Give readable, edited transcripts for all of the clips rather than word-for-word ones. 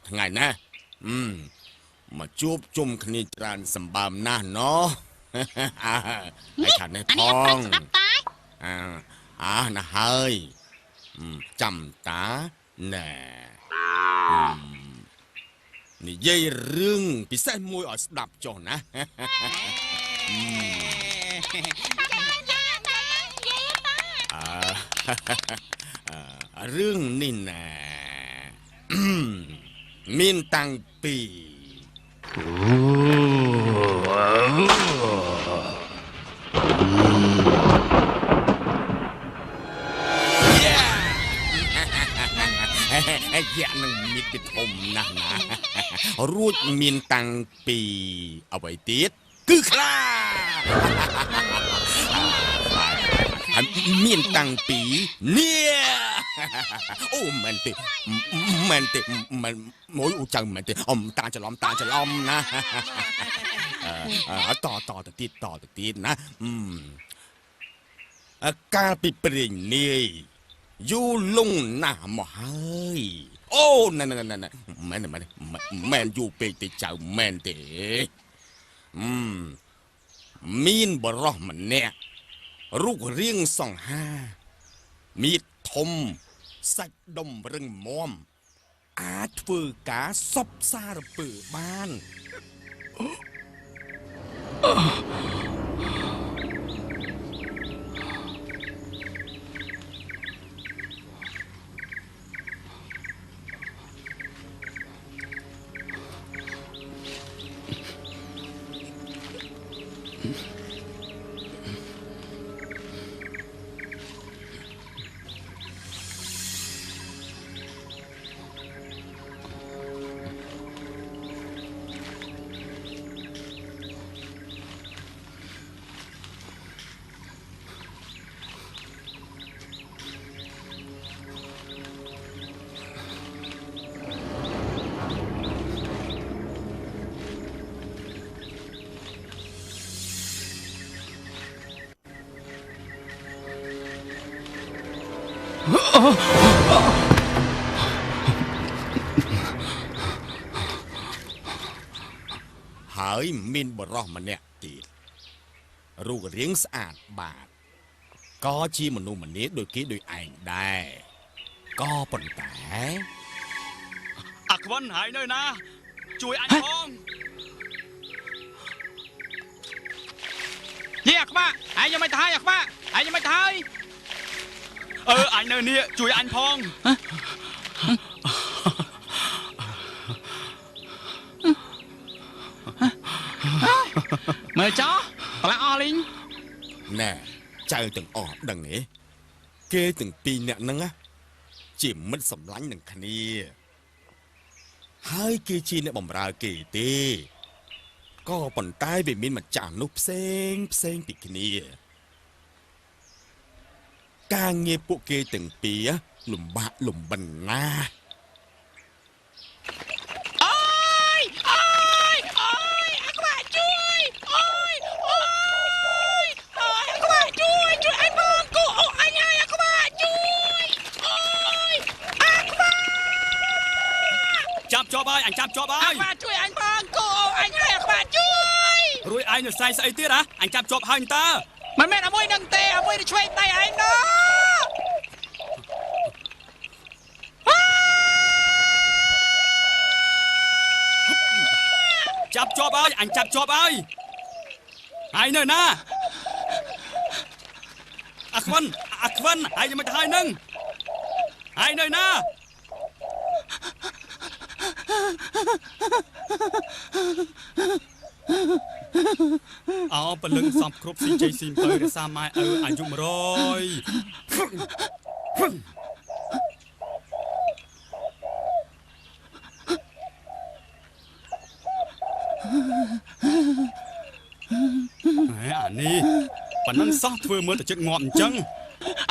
ថ្ងៃណាមកជួបជុំគ្នាច្រើនសម្បើមណាស់ណោះហើយខាងនេះផងណាហើយចាំតាណែនិយាយរឿងពិសេសមួយឲ្យស្ដាប់ចុះណារឿងនេះណាមានតាំងពីយ៉ានឹងមានពីធំណាស់ណារួចមានតាំងពីអ្វីទៀតគឺខ្លាមានតាំងពីនេះអូមែនទេមិនមួយអូចាំមែនទេតាច្រឡំណាតទៅទៀតណាកាលពីព្រេងនាយយូរលងណាស់មកហើយអូណែមែនយូរពេកទេចៅមែនទេមានបរោះម្នាក់រូបរាងសង្ហាមៀតធំសាច់ដុំរឹងមាំអាចធ្វើការសពសារពើបាន ហើយមានបរោះម្នាក់ទៀតរូបរាងស្អាតបាតក៏ជាមនុស្សម្នាដូចគេដូចឯងដែរក៏ប៉ុន្តែអាខ្វិនហើយនៅណាជួយអញផងយេអាខ្វាឯងยังមិនទៅហើយអាខ្វាឯងยังមិនទៅហើយអញនៅនេះជួយអញផងមើលចោប្រឡាក់អស់លីងណែចៅទាំងអស់ដឹងទេគេទាំងពីរនាក់ហ្នឹងជាមិត្តសម្លាញ់នឹងគ្នា ហើយគេជាអ្នកបម្រើគេទេក៏ប៉ុន្តែវាមានម្ចាស់នោះផ្សេងពីគ្នាការងារពួកគេទាំងពីរលំបាកលំបិនណាស់ ចាប់ជាប់ហើយអញចាប់ជាប់ហើយអាជួយអញផងគូអញហើយអាក្បាជួយរួយឯងនៅស្អីទៀតហ៎អញចាប់ជាប់ហើយតើមិនមែនអាមួយនឹងទេអាមួយទៅឆ្វេងដៃឯងណោចាប់ជាប់ហើយអញចាប់ជាប់ហើយហើយនៅណាអាខ្វិនហើយមិនទៅហើយនឹងហើយនៅណា អោបលឹងសំគ្រប់ស៊ីជ័យស៊ីមទៅរសាម៉ែឪអាយុ100អានេះប៉ណ្ណឹងសោះធ្វើមើលតែចិត្តងាប់អញ្ចឹង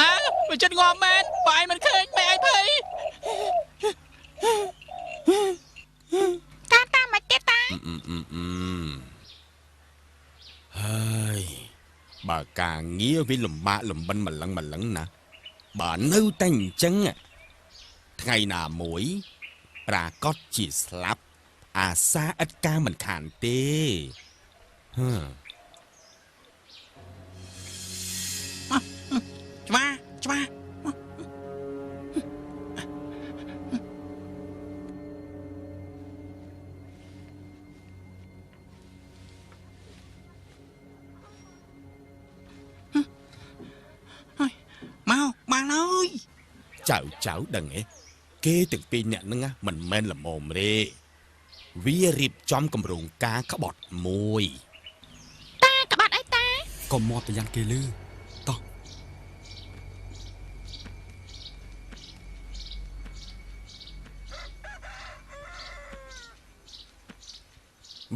អើវាចិត្តងាប់មែនបើឯងមិនឃើញម៉ែឯងភ័យ តាមកទៀតតាហើយបើការងារវាលំបាកលំបិនម្លឹងណាបើនៅតែអញ្ចឹងថ្ងៃណាមួយប្រាកដជាស្លាប់អាសាឥតការមិនខានទេច្បាស់ចៅដឹងទេគេទាំងពីរអ្នកហ្នឹងមិនមែនល្មមទេវារៀបចំគម្រោងការក្បត់មួយតាក្បត់អីតាកុំមកប្រយ័ត្នគេលឺតោះ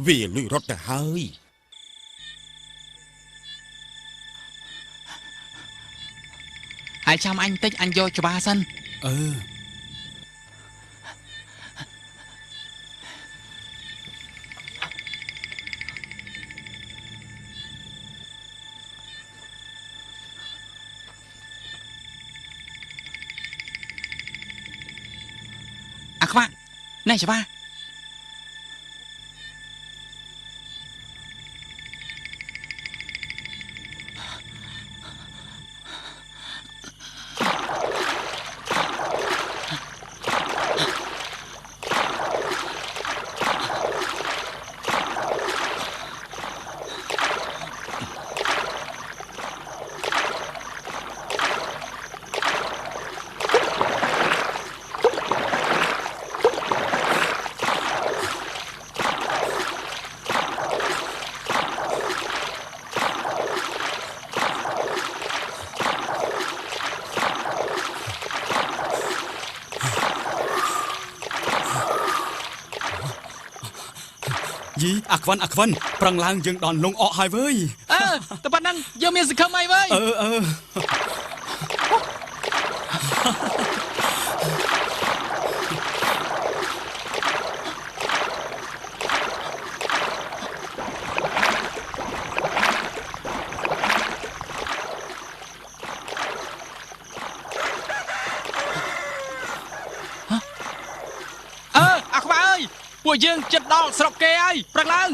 វាលុយរត់ទៅហើយហើយចាំអញតិចអញយកច្បាស់សិនអាខ្វាក់នេះច្បាស់យីអាខ្វិនប្រឹងឡើងយើងដល់លងអកហើយវើយតែប៉ុណ្ណឹងយើងមានសង្ឃឹមអីវើយអាខ្វាក់អើយពួកយើងចិត្តដល់ស្រុកគេហើយប្រឹងឡើង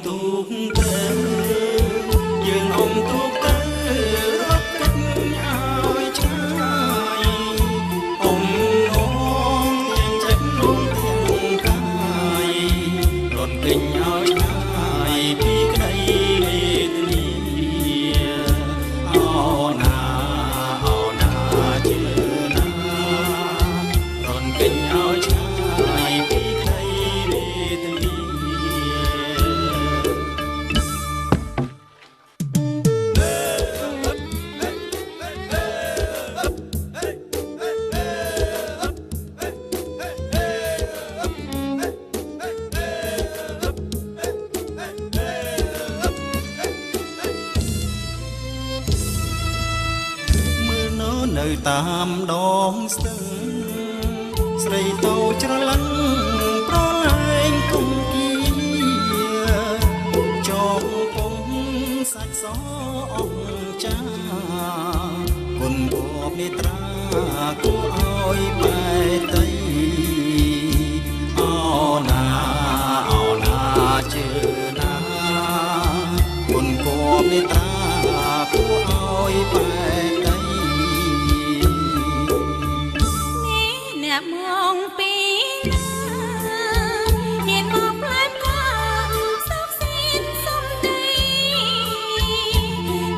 ទូកទៅយើងអុំទូកទៅរត់កាត់ឲ្យឆ្ងាយអុំងងទាំងចិត្តនោះទាំងកាយរត់គេញឲ្យឆ្ងាយពីក្តីវេទនាអូណាជឿណារត់គេញឲ្យឆ្ងាយពីក្តីវេទនា នៅតាមដងស្ទឹងស្រីតូចច្រឡឹងប្រឡែងគុំគៀចងពងសាច់សអងចាគុនបបនេត្រាគួរឲ្យបែតីអូណាជឿណាគុនបបនេត្រាគួរឲ្យបែតី มองปีเห็นมองปลายตาซอกสิ้นสมใจ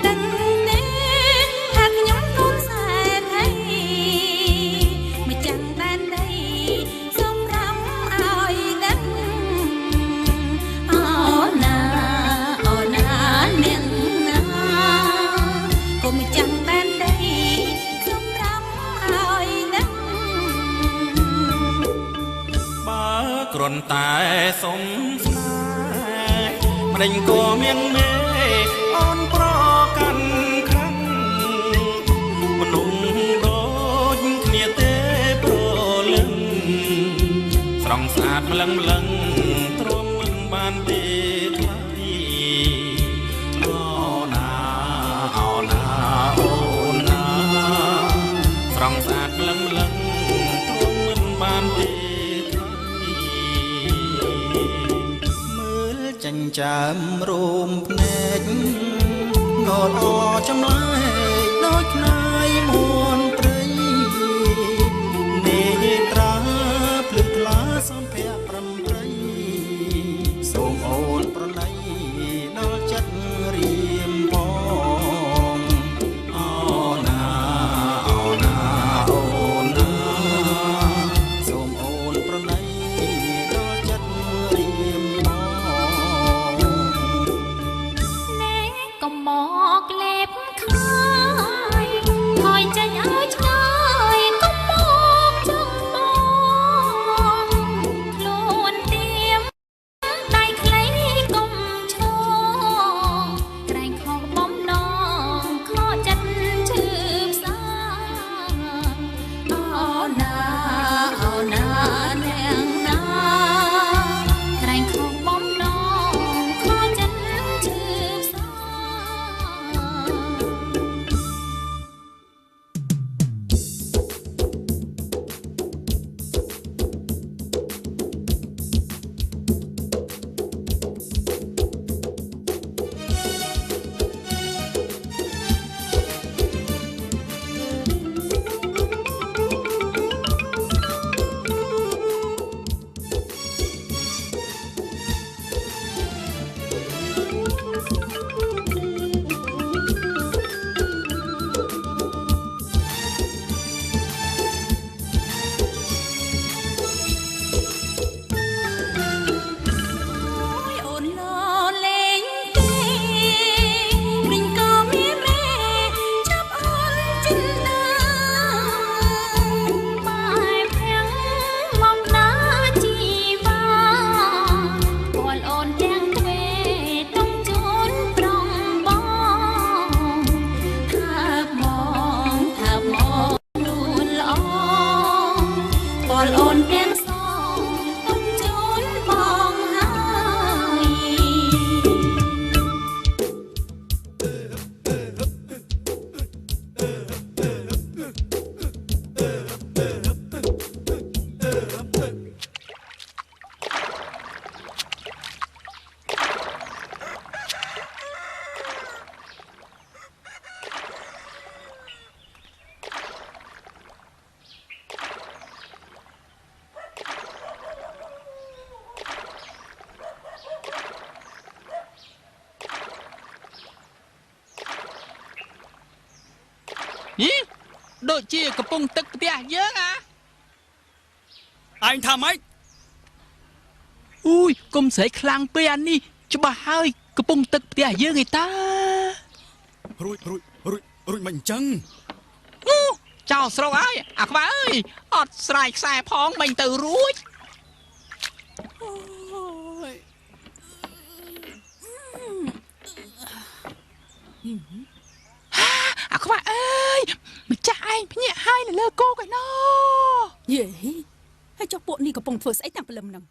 ตั้งแต่หักย้อนนุ่นแสนให้ไม่จังแดนใดสมรำเอาดังเอาหน้าเนียนนาก็ไม่จังแดนใดสมรำเอาดัง គ្រាន់តែសុំស្នេហ៍ម្ដេចក៏មានមេអូនប្រកាន់ខំមនុស្សដូចគ្នាទេប្រលឹងស្រង់ស្អាតម្លឹងទ្រាំមិនបានទេថ្លៃអូណាស្រង់ស្អាតម្លឹងទ្រាំមិនបានទេ ចិញ្ចើមរូមភ្នែកងល់អចម្លែកដូចខ្នាយមួនព្រៃនេត្រាភ្លឺថ្លាសំភៈប្រំប្រៃសូមអូនប្រណីដល់ចិត្តរៀមផងអូណាសូមអូនប្រណីដល់ចិត្តរៀមផង កំមកលេបខាយ ដូចជាកំពុងទឹកផ្ទះយើងអញថាម៉េចអូយកុំស្រែកខ្លាំងពេកអានេះច្បាស់ហើយកំពុងទឹកផ្ទះយើងឯតារួចមិនអញ្ចឹងចោលស្រុកហើយអាក្បាលអើយអត់ស្រ័យខ្សែផងមិនទៅរួចអាក្បាលអើយម្ចាស់ឯងភ្ញាក់ហើយនៅលើគោកឯណោយេហើយចុះពួកនេះកំពុងធ្វើស្អីតាំងព្រលឹមហ្នឹង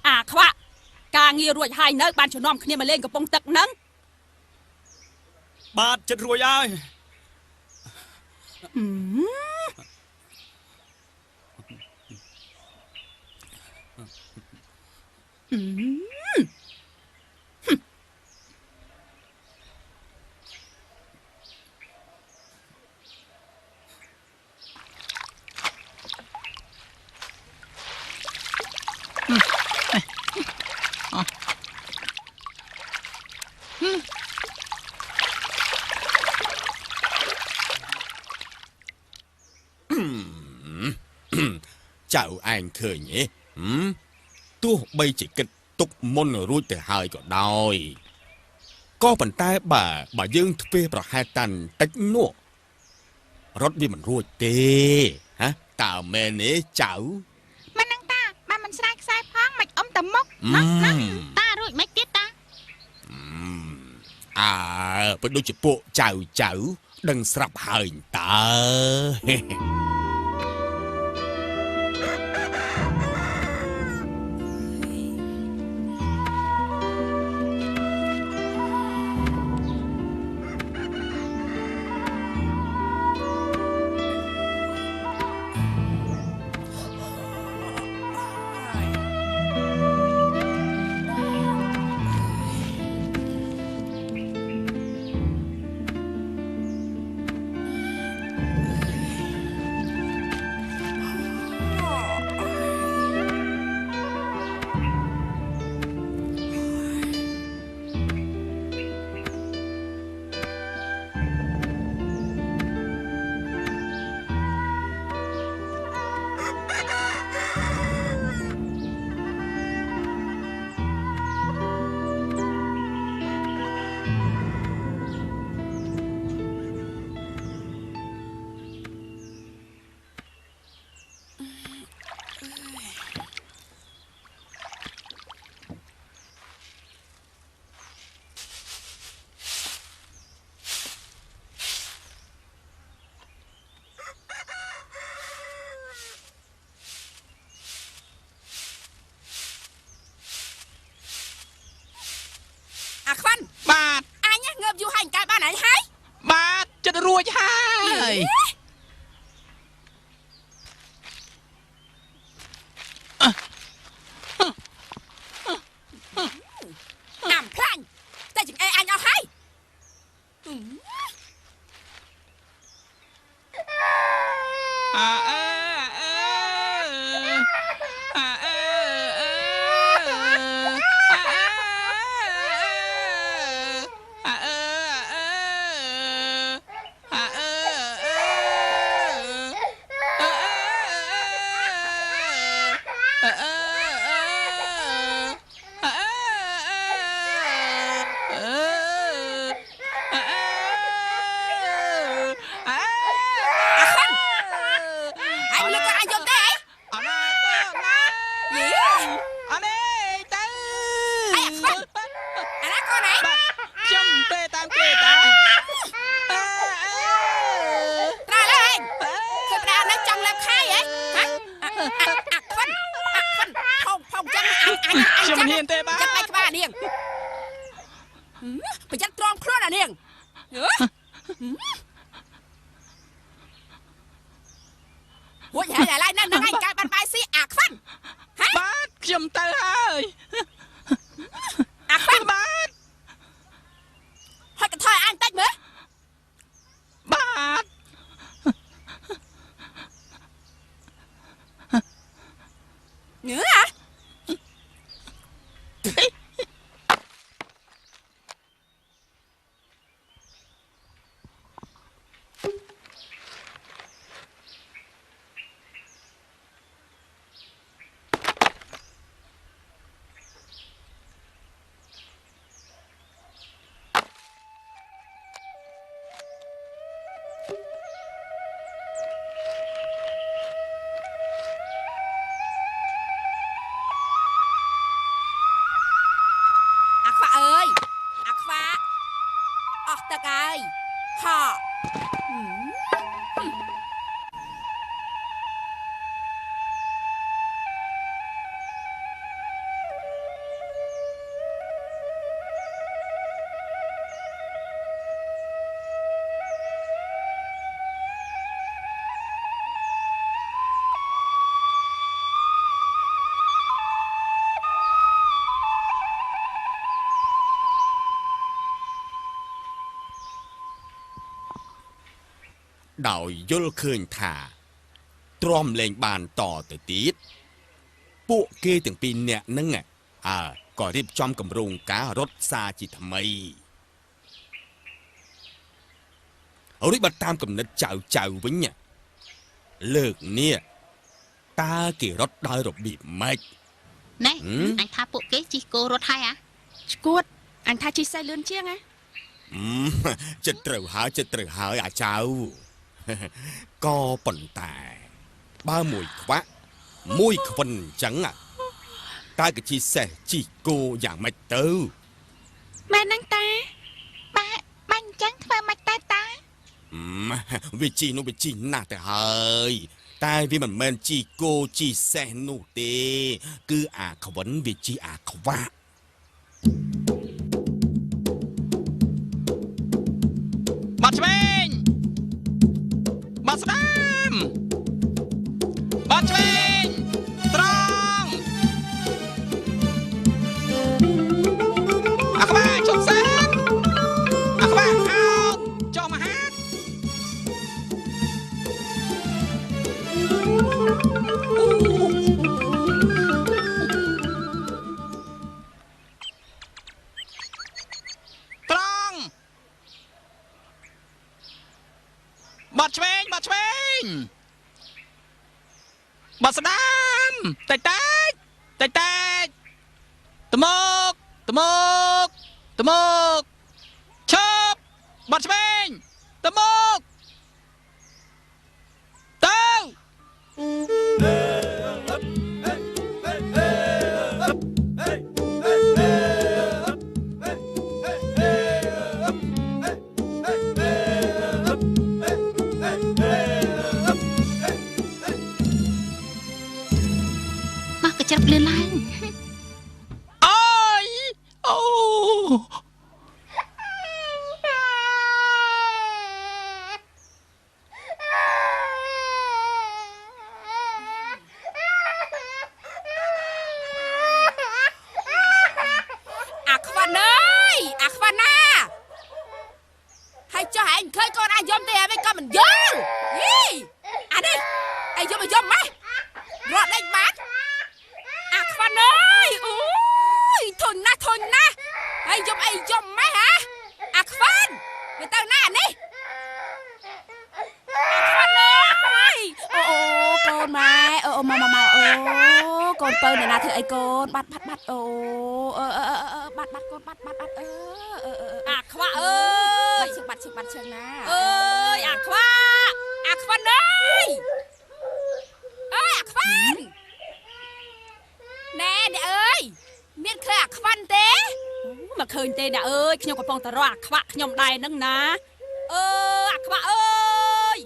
អាខ្វាក់ការងាររួចហើយនៅបានជំនុំគ្នាមកលេងកំពង់ទឹកហ្នឹងបាទចិត្តរួចហើយចៅឯងឃើញទេទោះបីជាគិតទុកមុនរួចទៅហើយក៏ដោយក៏ប៉ុន្តែបើយើងធ្វេសប្រហែលតាន់តិចនោះរត់វាមិនរួចទេហ៎តើមែនទេចៅមិននឹងតាបានមិនស្រ័យខ្សែផងមិនអ៊ំតមុកតារួចមិនទៀតតាបើដូចជាពួកចៅដឹងស្រាប់ហើយតើបាទអញងើបយូរហើយកាយបានអីហើយបាទចិត្តរួចហើយណាំខ្លាញ់តែចង្អេអញអស់ហើយខ្ញុំមិនហ៊ានទេបាទចាត់បែកក្បាលនាងប្រយ័ត្នទ្រាំខ្លួនអានាងរួចហើយឥឡូវហ្នឹងឯងកាយបានបាយស៊ីអាខ្វាន់បាទខ្ញុំទៅហើយអាខ្វាន់បាទហើយកថយអញតិចមើលបាទ ដោយយល់ឃើញថាទ្រាំលែងបានតទៅទៀតពួកគេទាំងពីរនាក់ហ្នឹងក៏រៀបចំគម្រោងការរត់សារជាថ្មីរួចបើតាមកំណត់ចៅវិញលើកនេះតើគេរត់ដោយរបៀបម៉េចណែអញថាពួកគេជិះគោរត់ហើយឈួតអញថាជិះសេះលឿនជាងចិត្តត្រូវហើយអាចៅក៏ប៉ុន្តែបើមួយខ្វាក់មួយខ្វិនអញ្ចឹងតើគេជិះសេះជិះគោយ៉ាងម៉េចទៅម៉ែនឹងតាបាញ់អញ្ចឹងធ្វើម៉េចតាវាជីនោះវាជីណាស់ទៅហើយតែវាមិនមែនជីគោជីសេះនោះទេគឺអាខ្វិនវាជីអាខ្វាក់បាត់ឆ្វេងបាត់ស្ដាំបាត់ឆ្វេងត្រង់អាខ្វាក់ជុំសានអាខ្វាក់អោបចុះមកហាត់ត្រង់បាត់ឆ្វេងបាត់ស្ដាំតិចត្មកឈប់បាត់ឆ្វេងត្មកមកកញ្ចប់លឿនឡើងហើយចុះឯងឃើញកូនអាយំទេហើយក៏មិនយល់អានេះអាយំម៉េះរត់ដេញបាត់អាខ្វាន់អើយអូយធុញណាស់ហើយយំអីយំម៉េះហ៎អាខ្វាន់វាទៅណានេះអាខ្វាន់អើយអូកូនម៉ែអូមកអូកូនពៅអ្នកណាធ្វើអីកូនបាត់អូបាត់កូនបាត់អាខ្វាក់អើយបាត់ឈឹងណាអើយអាខ្វាន់អើយអាខ្វាន់ណែអើយមានឃើញអាខ្វាន់ទេមកឃើញទេណាអើយខ្ញុំកំពុងតែរកអាខ្វាក់ខ្ញុំដែរហ្នឹងណាអាខ្វាក់អើយ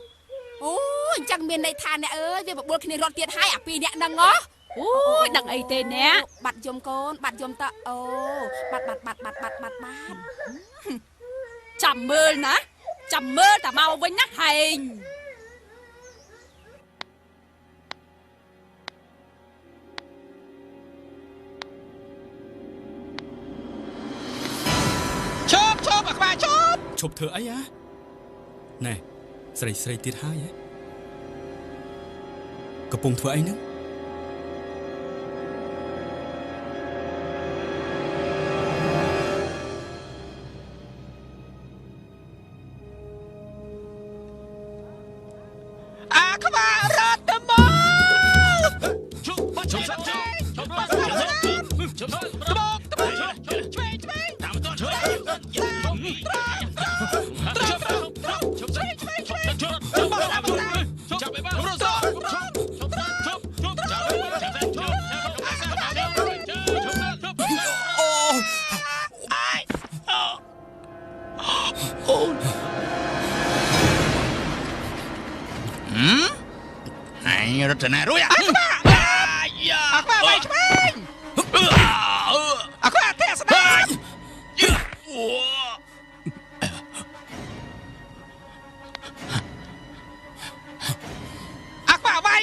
អូអញ្ចឹងមានន័យថាអ្នកអើយវាបបួលគ្នារត់ទៀតហើយអាពីរអ្នកហ្នឹងអូយដឹងអីទេអ្នកបាត់យំកូនបាត់យំតអូបាត់ចាំមើលតាមកវិញណាហែងឈប់អាខ្វាក់ឈប់ធ្វើអីណែស្រីទៀតហើយកំពុងធ្វើអីហ្នឹងរត់ទៅណារួយអាខ្វាក់វាយឆ្វេងអាខ្វាក់ទេស្ដាយអាខ្វាក់វាយ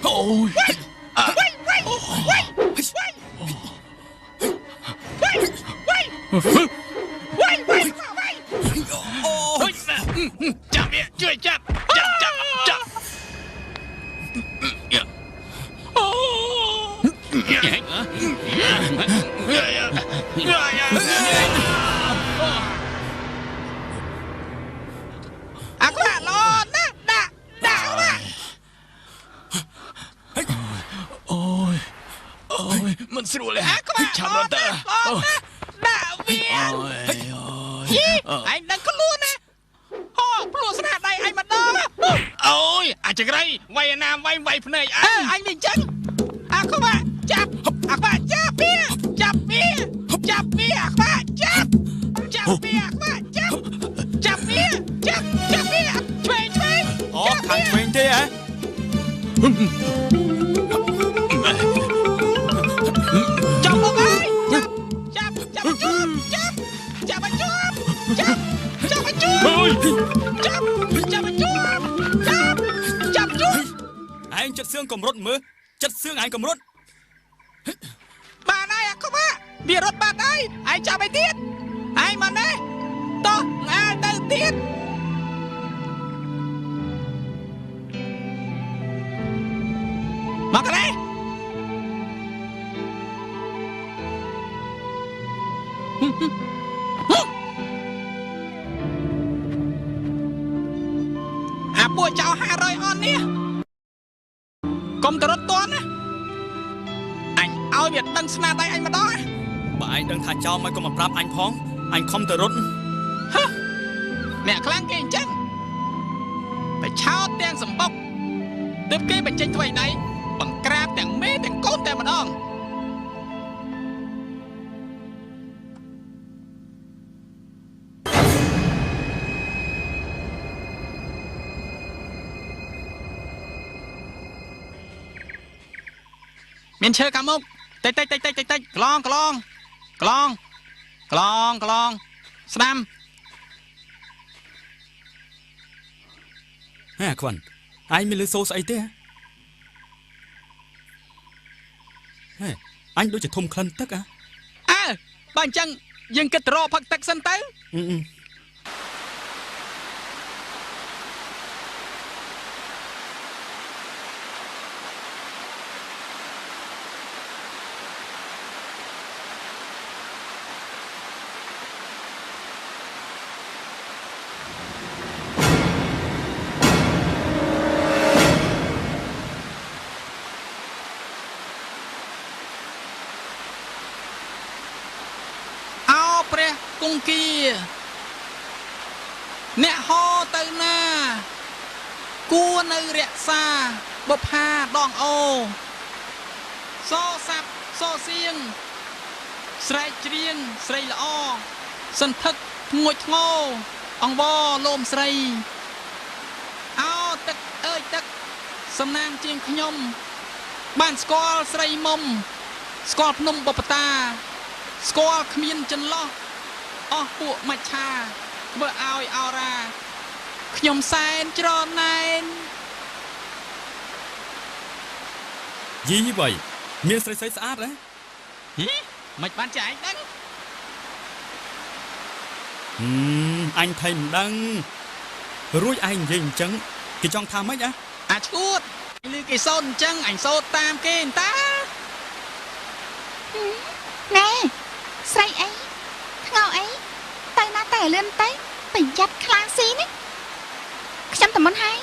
អូយ Chạm đi,ជួយចាប់អាខ្លាឡនណាដាក់អូយមិនស្រួលទេឆាប់រត់ទៅដាក់វាឯងដឹងខ្លួនណាភ្លួស្នាដៃឯងម្ដងអូយអាចង្រៃវាយណាមវាយភ្នែកអញនេះចឹងអាខ្វាក់ចាប់អាខ្វាក់ចាប់វាអាខ្វាក់ចាប់វាអាខ្វាក់ចាប់វាឆ្វេងអូខាងឆ្វេងទេហ៎ចាប់មកហើយចាប់ឲ្យជួបចាប់ឲ្យជួបឯងចិត្តសឿងកម្រុតមើលចិត្តសឿងឯងកម្រុតបានហើយអាខ្វាក់វារត់បាត់ហើយឯងចាប់ឲ្យទៀតឯងមកនេះតោះឯងទៅទៀតមកនេះអាពួកចៅ500អននេះកុំទៅរត់តន់ណាអញឲ្យវាដឹងស្នាដៃអញម្ដងបើឯងដឹងថាចៅមិនកុំប្រាប់អញផងអញខំទៅរត់អ្នកខ្លាំងគេអញ្ចឹងបិឆោតទាំងសម្បុកទើបគេបញ្ចេញថ្វីណៃបង្ក្រាបទាំងមេទាំងកូនតែម្ដងមានឈើកាមុកតិចក្លងស្ដាំហេខ្វាន់ឯងមានលឺសូស្អីទេហេអញដូចជាធំក្លិនទឹកបើអញ្ចឹងយើងគិតទៅរកផឹកទឹកសិនទៅគង្គីអ្នកហោទៅណាគួរនៅរក្សាបុប្ផាដងអូសោសាប់សោសៀងស្រែកច្រៀងស្រីល្អសន្ធឹកធ្ងួចធ្ងោអង្វរលោមស្រីអោទឹកអើយទឹកសំណាងជាងខ្ញុំបានស្គាល់ស្រីមុំស្គាល់ភ្នំបបតាស្គាល់គ្មានចន្លោះអស់ពួកមច្ឆាធ្វើឲ្យអរ៉ាខ្ញុំសែនច្រណែនយីវ៉ៃមានស្រីស្អាតហ៎មិនបានចាឯងដឹងអញថៃមិនដឹងរួចឯងនិយាយអញ្ចឹងគេចង់ថាម៉េចអាឈួតឮគេសូត្រអញ្ចឹងអញសូត្រតាមគេតាណែស្រីអីថ្ងោអីទៅណាទៅលឿនទៅប្រយ័ត្នខ្លាំងស៊ីនេះខ្ញុំតែមុនហើយ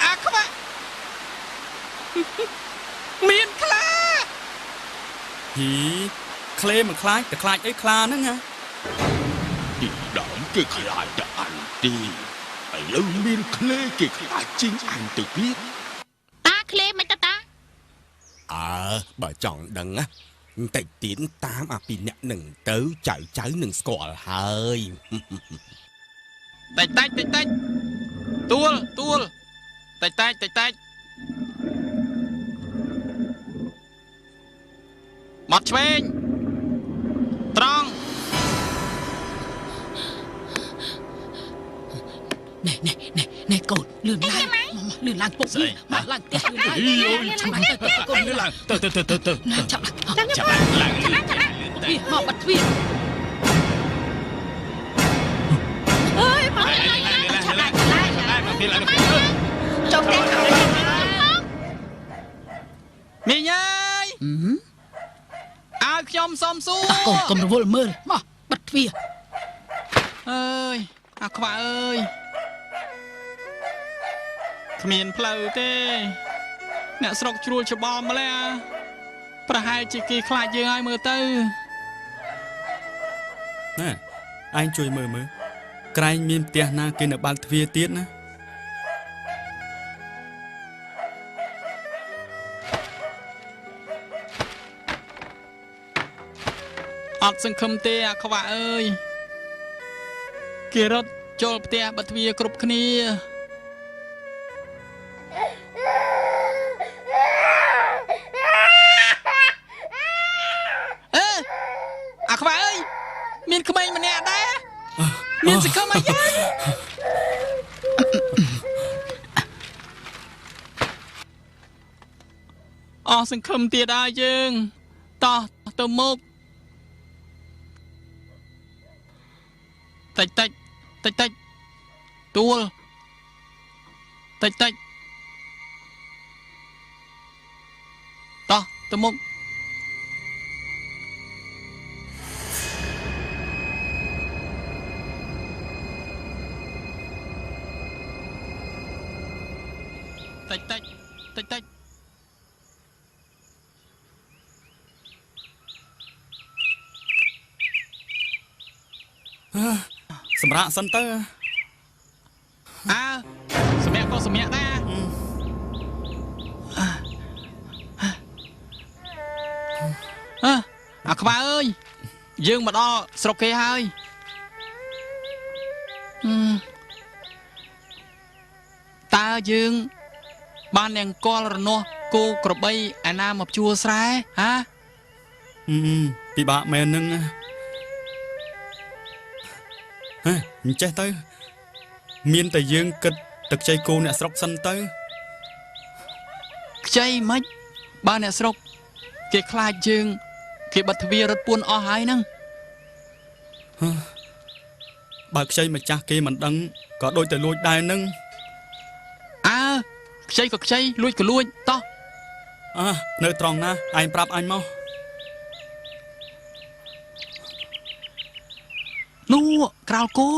អាខ្វាក់មានខ្លាក្លេមិនខ្លាចតែខ្លាចអីខ្លាហ្នឹងទីដើមគេខ្លាចតែអញទីឥឡូវមានក្លេគេខ្លាចជាងអញទៅទៀតតាក្លេមិនតាបើចង់ដឹងណាតិចទៀតតាមអាពីអ្នកនឹងទៅចៅនឹងស្គាល់ហើយតិចទួលតិចមកឆ្វេងត្រង់ណែ Nè con, lươn lang bụng đi. Mà lang tiếc lươn lang. Chậm lại, con lươn lang. Từ. Chậm lại. Họ bật thuyền. Ơi, mà chậm lại. Trong tay hỏng không? Mình ơi. Ai trong xóm xua. Con cầm đồ vô là mơ. Mà bật thuyền. Ơi, các bạn ơi. Miền phơi thế, nè sọc chuột cho bom mà lẽ, pra hai chị kia khai dương ai mơ tư. Nè, anhជួយមើលក្រែងមានផ្ទះណាគេនៅបើកទ្វារទៀតណា អត់សង្ឃឹមទេអាខ្វាក់អើយគេរត់ចូលផ្ទះបិទទ្វារគ្រប់គ្នាអាខ្វាក់អើយមានក្មេងម្នាក់ដែរមានសង្ឃឹមអីយ៉ាងអស់សង្ឃឹមទៀតហើយយើងតោះទៅមុខតិចទួលតិចតោះទៅមុខតិចសម្រាប់សិនទៅសម្រាប់ក៏សម្រាប់ដែរអាខ្វាអើយយើងមកដល់ស្រុកគេហើយតើយើងបានអ្នកកលរនាស់គោក្របីឯណាមកជួលស្រែហាពិបាកមែននឹងអញ្ចេះទៅមានតែយើងគិតទឹកខ្ចីគោអ្នកស្រុកសិនទៅខ្ចីមិនបើអ្នកស្រុកគេខ្លាចយើងគេបិទទ្វាររត់ពួនអស់ហើយហ្នឹងបើខ្ចីម្ចាស់គេមិនដឹងក៏ដូចតែលួចដែរនឹងខ្ចីក៏ខ្ចីលួចក៏លួចតោះនៅត្រង់ណាឯងប្រាប់អញមកនោះក្រៅគោ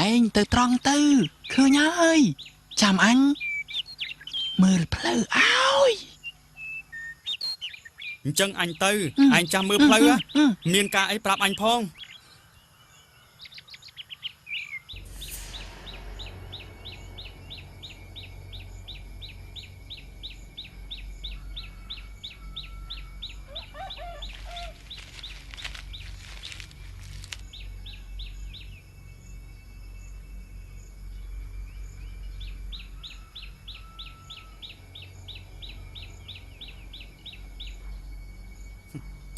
ឯងទៅត្រង់ទៅឃើញហើយចាំអញមើលផ្លូវឲ្យអញ្ចឹងអញទៅឯងចាំមើលផ្លូវមានការអីប្រាប់អញផង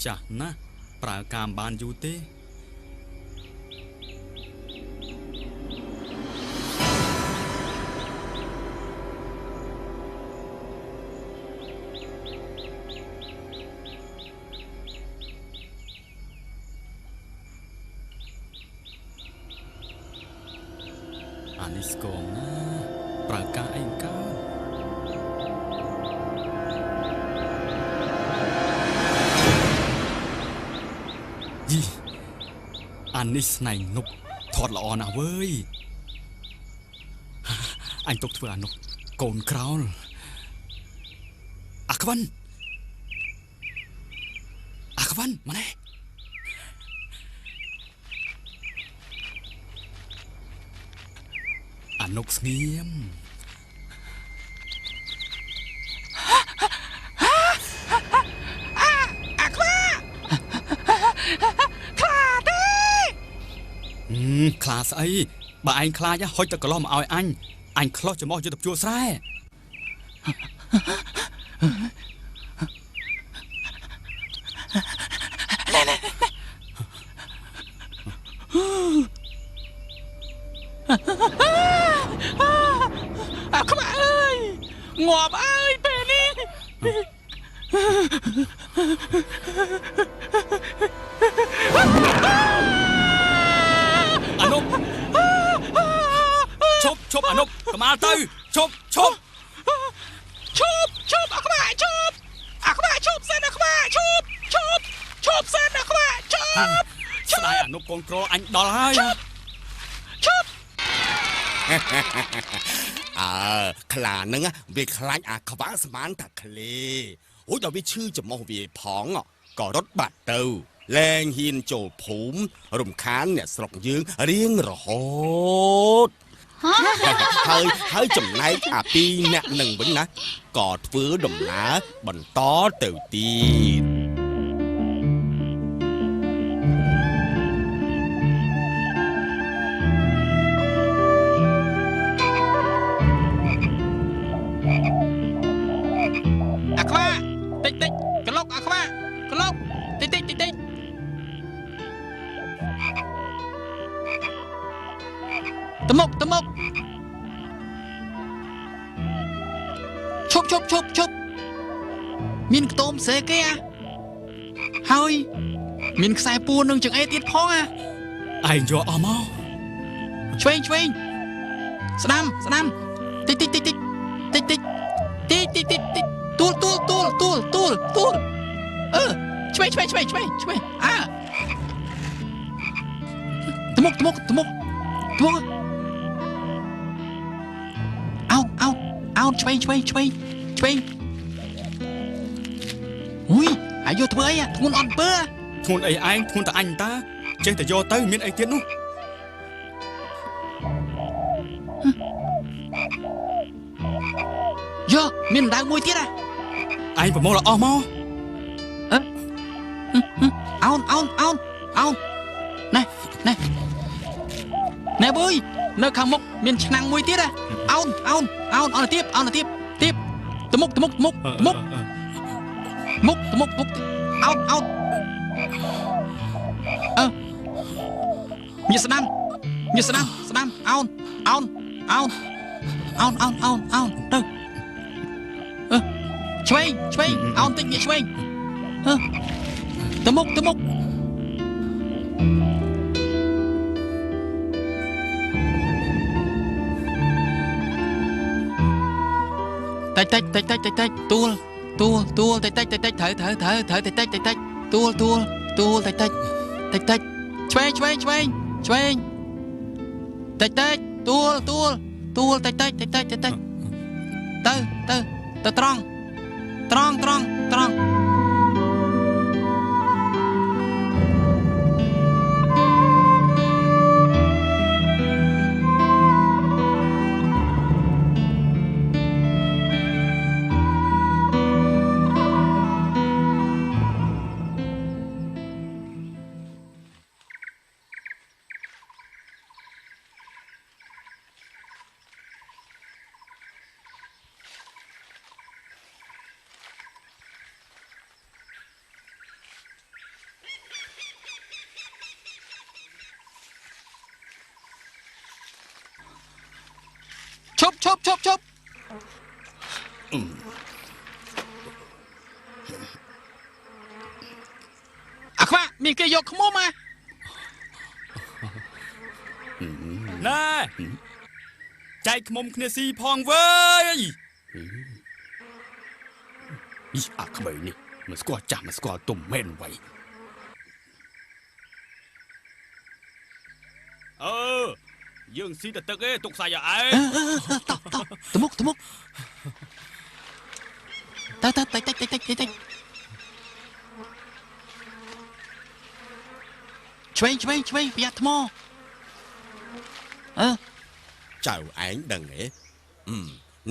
ចាស់ណាប្រើការបានយូរទេអានេះស្គមណាប្រើការអីកាអានេះស្នែងនុកថតល្អណាស់វើយអញទុកធ្វើអានុកកូនក្រោលអាខ្វិនមកនេះអានុកស្ងៀមខ្លាស្អីបើឯងខ្លាចហុចទៅកន្លោះមកឲ្យអញខ្លោះចំោះយកទៅជួលស្រែ ងាប់អើយពេលនេះ អនុឈប់អនុកម្មាទៅឈប់ឈប់អាខ្វាក់ឈប់សិនអាខ្វាក់ឈប់សិនអាខ្វាក់ឈប់ស្ដាយអនុកូនក្រអញដល់ហើយឈប់អើខ្លានឹងវាខ្លាចអាខ្វាក់ស្មានថាក្លេអូយដល់វាឈឺច្រមុះវាផងក៏រត់បាត់ទៅលែងហ៊ានចូលភូមិរំខានអ្នកស្រុកយើងរៀងរហូតហើយចំណែកអាពីរអ្នកនឹងវិញណាក៏ធ្វើដំណើរបន្តទៅទៀតអាខ្វាតិចក្លុកអាខ្វាក្លុកតិចតមុកឈប់មានខ្ទមសេគេហើយមានខ្សែពួរនឹងចង្អេរទៀតផងឯងយកអស់មកឆ្វេងស្ដាំតិចទូលឆ្វេងតមុកអោឆ្វេងហ៊ុយអាយយកធ្វើអីធ្ងន់អត់ពើធ្ងន់អីឯងធ្ងន់តែអញតាចេះតែយកទៅមានអីទៀតនោះយកមានដៅមួយទៀតឯងប្រមូលអស់មកអោនណែបុយនៅខាងមុខមានឆ្នាំងមួយទៀតអោនអត់ទៀតតមុកអោនមានស្ដាំអោនទៅឆ្វេងអោនតិចងាកឆ្វេងតមុកតិចទូលតិចត្រូវតិចទូលតិចឆ្វេងតិចទូលតិចទៅត្រង់ឈប់អាខ្វាក់មានគេយកខ្មុំណែចែកខ្មុំគ្នាស៊ីផងវើយអាក្មេងនេះមិនស្គាល់ចាស់មិនស្គាល់ទុំមែនໄວយើងស៊ីតែទឹកឯងទុកសាច់ឲ្យឯងតមុកទៅឆ្វេងប្រយ័ត្នថ្មចៅឯងដឹងទេ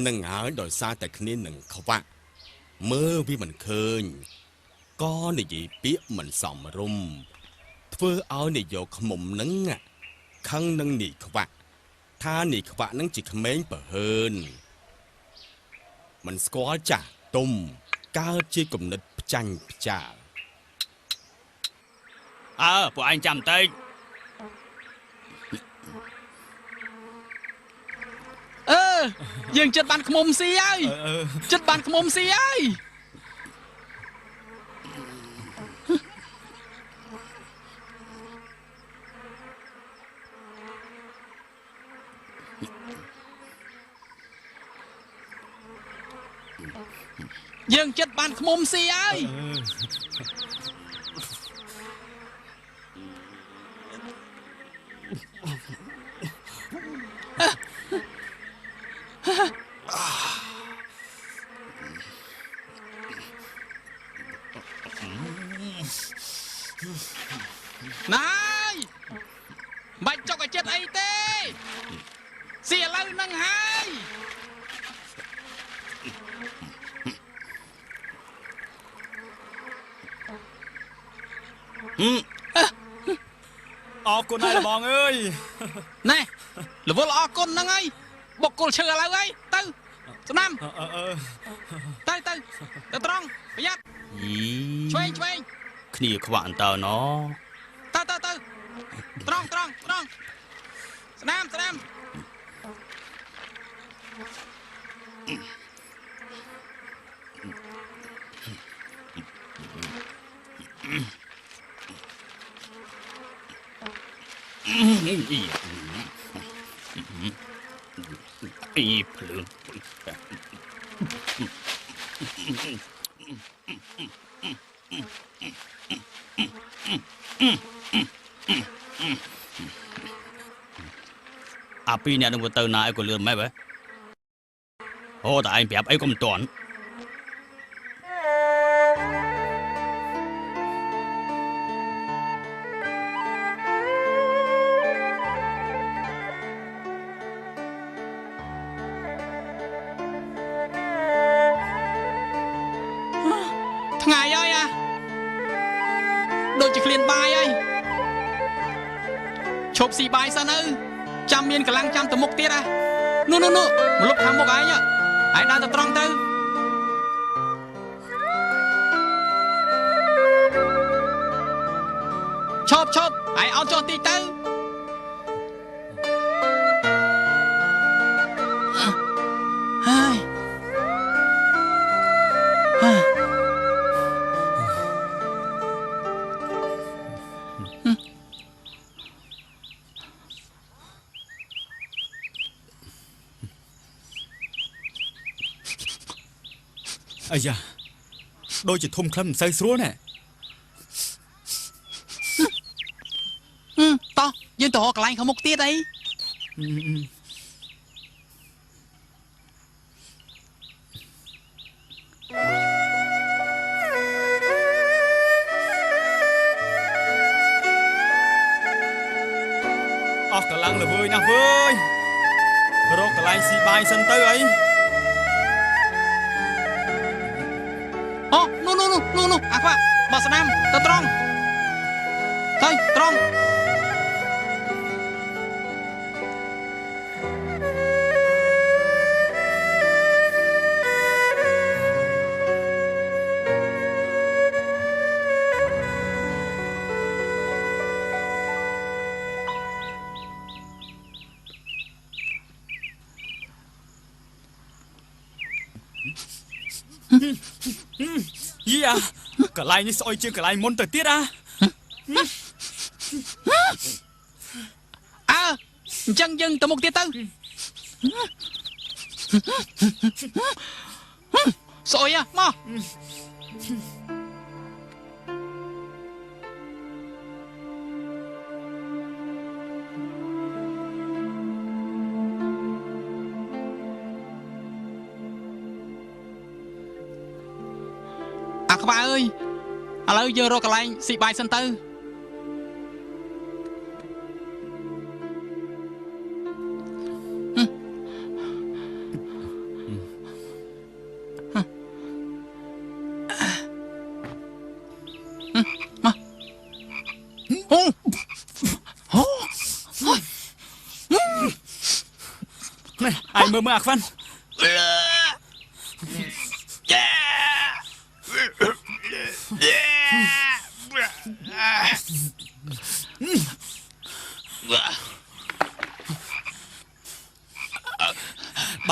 នឹងហើយដោយសារតែគ្នានឹងខ្វាក់មើលវាមិនឃើញក៏និយាយពាក្យមិនសមរម្យធ្វើឲ្យនាយកខ្មុំនឹងខឹងនឹងនាយខ្វាក់ថានាយខ្វាក់នឹងជាក្មេងប្រហើនមិនស្គាល់ចាស់ទុំកើតជាគំនិតផ្ចាញ់ផ្ចាលពួកឯងចាំតិច យើងចិត្តបានខ្មុំស៊ីហើយចិត្តបានខ្មុំស៊ីហើយយើងចិត្តបានខ្មុំស៊ីហើយណាយបាច់ចុកឲ្យចិត្តអីទេសៀឥឡូវនឹងហើយអរគុណហើយបងអើយណែរវល់អរគុណហ្នឹងហើយបុកគល់ឈើឥឡូវហើយទៅស្ដាំទៅត្រង់ប្រយ័ត្នឆ្វេងគ្នាខ្វាក់អន្តើណទៅត្រង់ស្ដាំអីភ្លើងអាពីអ្នកនឹងទៅណាអីក៏លឿនម៉េចបើអូតែឯងប្រាប់អីក៏មិនទាន់ថ្ងៃហើយដូចជាឃ្លានបាយហើយឈប់ស៊ីបាយសិនទៅចាំមានកម្លាំងចាំទៅមុខទៀតនោះមកលុបខាងមុខឯងហើយដើរទៅត្រង់ទៅឈប់ហើយអត់ចុះតិចទៅហើយអាយ៉ាដូចជាធំក្លិនមិនសូវស្រួលណែតោះយើងទៅរកកន្លែងខាងមុខទៀតអីអស់កម្លាំងល្វើយណាស់វើយរកកន្លែងស៊ីបាយសិនទៅអីនោះអាខ្វាក់បោះស្ដាំទៅត្រង់យ៉ាកន្លែងនេះស្អុយជាងកន្លែងមុនទៅទៀតអញ្ចឹងយើងទៅមុខទៀតទៅស្អុយមកអាក្បាលអើយឥឡូវយើងរកកន្លែងស៊ីបាយសិនទៅai mơ mơ khoan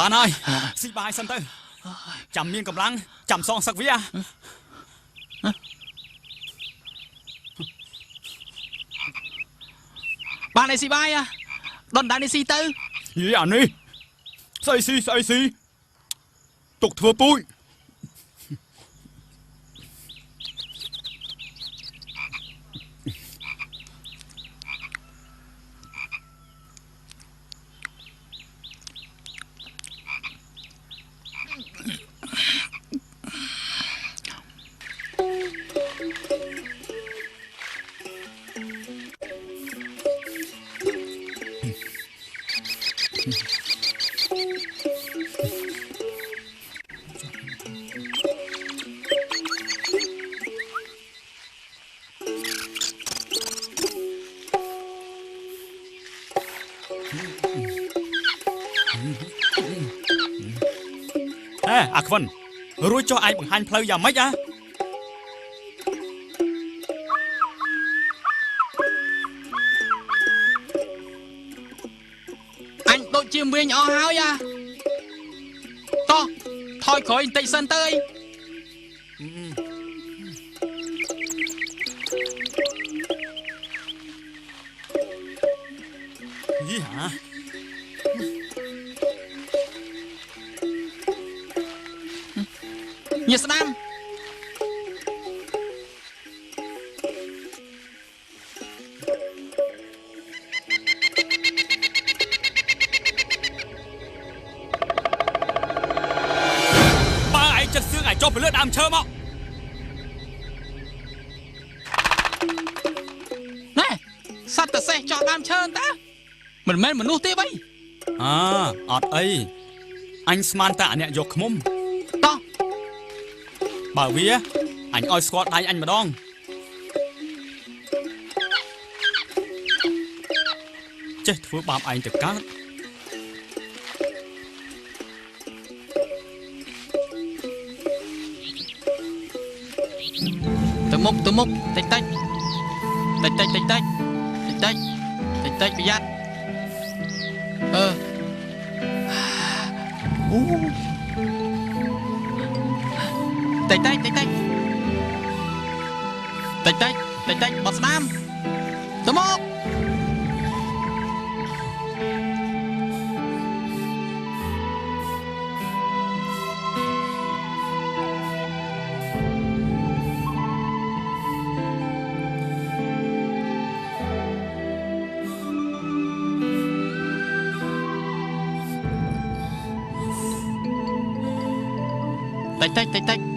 បានហើយស៊ីបាយសិនទៅចាំមានកម្លាំងចាំសងសឹកវាបានឯស៊ីបាយដុនដាននេះស៊ីទៅយីអានេះស្អីស៊ីទុកធ្វើពូជអាខ្វិនរួចចុះអាចបង្ហាញផ្លូវយ៉ាងម៉េចអញដូចជាវិញអស់ហើយតោះថយក្រោយបន្តិចសិនទៅយីហាញ៉ាស្ដាំបើឯងចិត្តសឿងឲ្យចុះទៅលើដើមឈើមកណែសត្វតសេះចោះដើមឈើតើមិនមែនមនុស្សទេបីអត់អីអញស្មានតែអាអ្នកយកឃ្មុំតោះបើវាអញឲ្យស្គាល់ដៃអញម្ដងចេះធ្វើបាបឯងទៅកើតទៅមុខតិចប្រយ័ត្នតិចតិចបត់ស្ដាមទៅមកតិច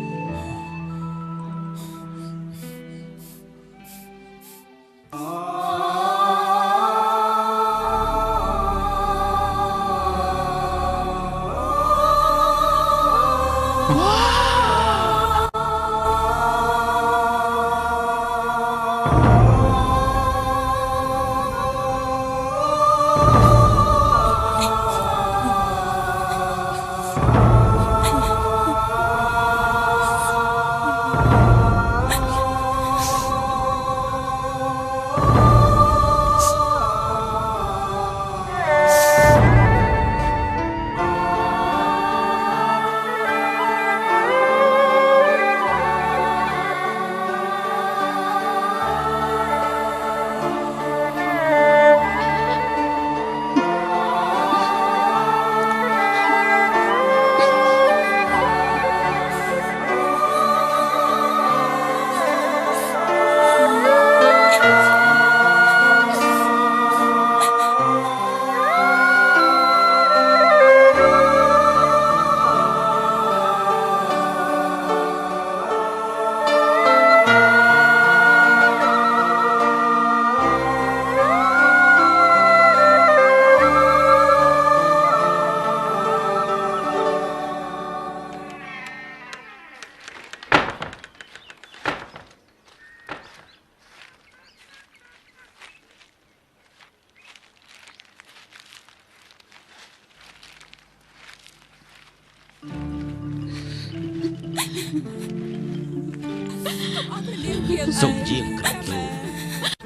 សុំជាងក្រោយលោក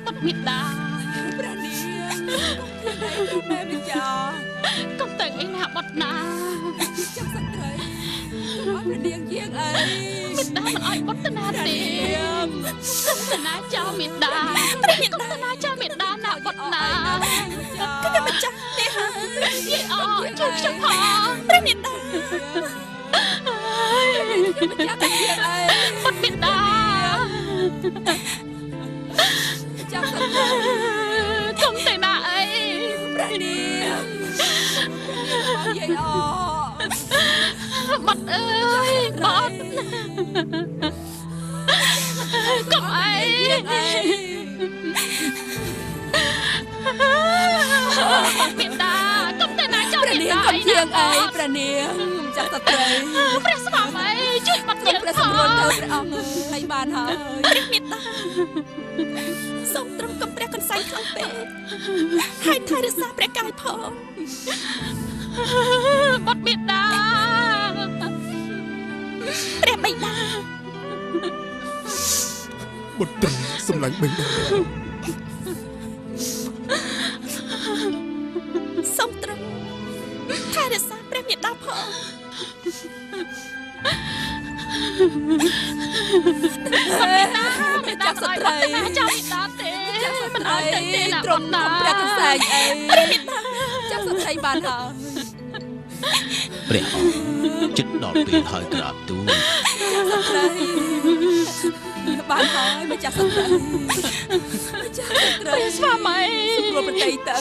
ពុតមេដាព្រះនាងខ្លួនឯងមែនម្ចាស់កុំទៅឯណាបត់ណា អត់បុតណាទេគុំតណាចោលមេដាព្រះមេដាណាចោលមេដាណាបុតណាគឺមិនចាស់ទេយាយអជួយខ្ញុំផងព្រះមេដាខ្ញុំចាស់តែបុតមេដាចាំគុំតែណាអីព្រះនាងយាយអបាត់អើយបាត់កុំអីមេដាកុំតែណាចោលមេដាអីណាអីព្រះនាងចាស់ស្ត្រីព្រះស្វាមីជួយបាត់នាងព្រះសម្រួលទៅព្រះអង្គឲ្យបានហើយព្រះមេដាសូមត្រឹមកំព្រះកន្សែងខ្លាំងពេកហើយថែរក្សាព្រះកាយផងបាត់មេដាព្រះបិតាបុត្រីសម្លាញ់បិតាសូមត្រឹមថែរក្សាព្រះមេដាផងមេដាស្ត្រីចាំមេដាទេមិនអត់ទេណាត្រង់ណាព្រះកន្សែងអីព្រះមេដាចាំស្ត្រីបានហើយព្រះអង្គចិត្តដល់ពេលហើយក្រាបទូលស្ត្រីបានហើយម្ចាស់ស្ត្រីម្ចាស់ស្ត្រីស្វាមីស្រួលប្រតិទៅ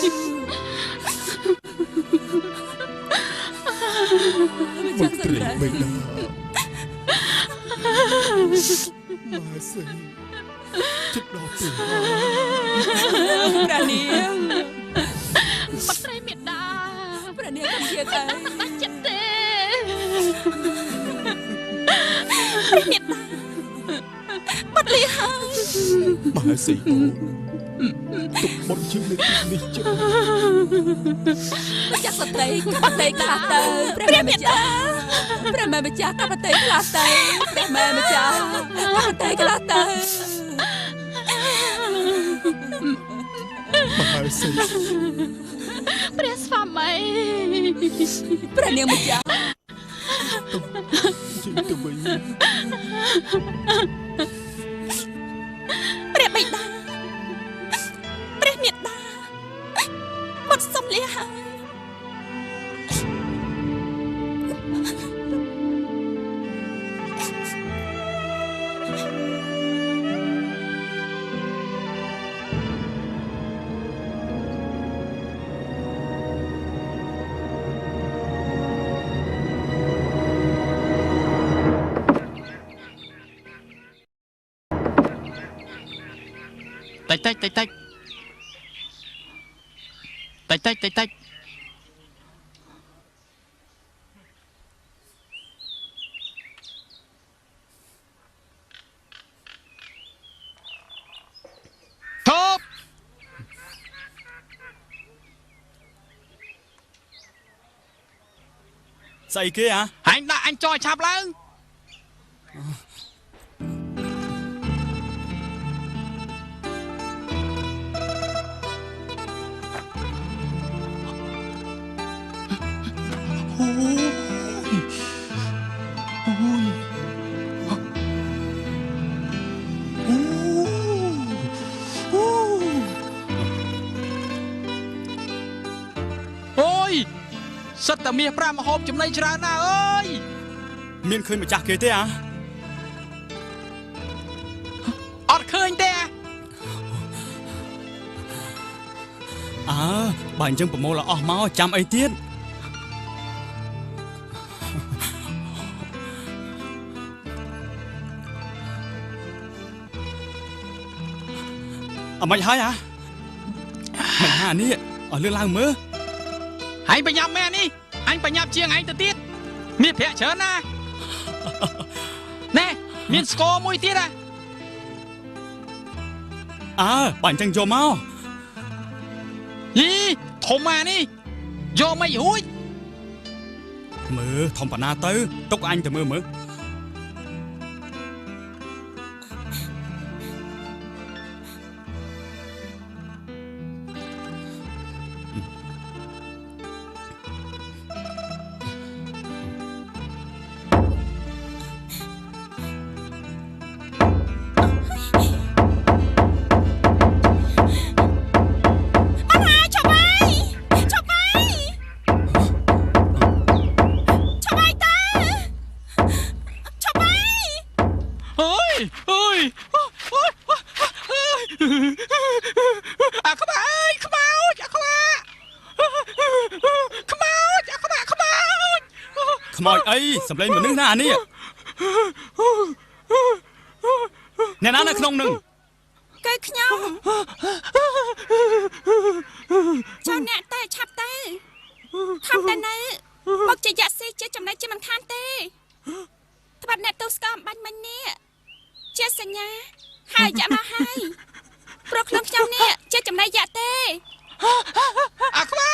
បុត្រីបិតាម៉ាសីចិត្តដល់ពេលព្រះនាងបុត្រីមេដាព្រះនាងកំជាទៅបាច់ចិត្តទេព្រះមេដាបាត់លីហើយម៉ាសីអូទុកបុតជើងនៅទីនេះចុះម្ចាស់ស្ត្រីកាប់តែខ្លះទៅព្រះមេដាព្រះមេម្ចាស់កាប់តែខ្លះទៅព្រះមេម្ចាស់កាប់តែខ្លះទៅម៉ាសីព្រះស្វាមីព្រះនាងម្ចាស់ជិះទៅវិញព្រះបិតាព្រះមេដាបាត់សំលះហើយតិចតិចតិចតិចធប់ស្អីគេហ៎ហាញ់ដាក់អញចោលឆាប់ឡើងសិតតែមាស5មហូបចំណីច្រើនណាស់អើយមានឃើញម្ចាស់គេទេអត់ឃើញទេបើអញ្ចឹងប្រមូលអស់មកចាំអីទៀតអមិនហើយមិនហានេះអស់លឿនឡើងមើលអញបញ្ញាប់មែននេះអញបញ្ញាប់ជាងអញទៅទៀតមានប្រាក់ច្រើនណាស់ណែមានស្គរមួយទៀតបើអញ្ចឹងយកមកយីធំអានេះយកមិនរួចមើលធំប៉ុណ្ណាទៅទុកអញទៅមើល អើយអាក្បាអើយខ្មោចអាក្បាខ្មោចអាក្បាខ្មោច ខ្មោចអីសម្លេងមនុស្សណាអានេះអ្នកណានៅក្នុងនឹង គឺខ្ញុំចូលអ្នកតែឆាប់ទៅខំតែនៅមកជាយ៉ាស៊ីជាចំណេះជាមិនខានទេត្បិតអ្នកទូស្គមបាញ់មិញនេះជាសញ្ញាហើយយ៉ាមកហើយព្រោះខ្លួនខ្ញុំនេះជាចំណេះយ៉ាទេ អាក្បា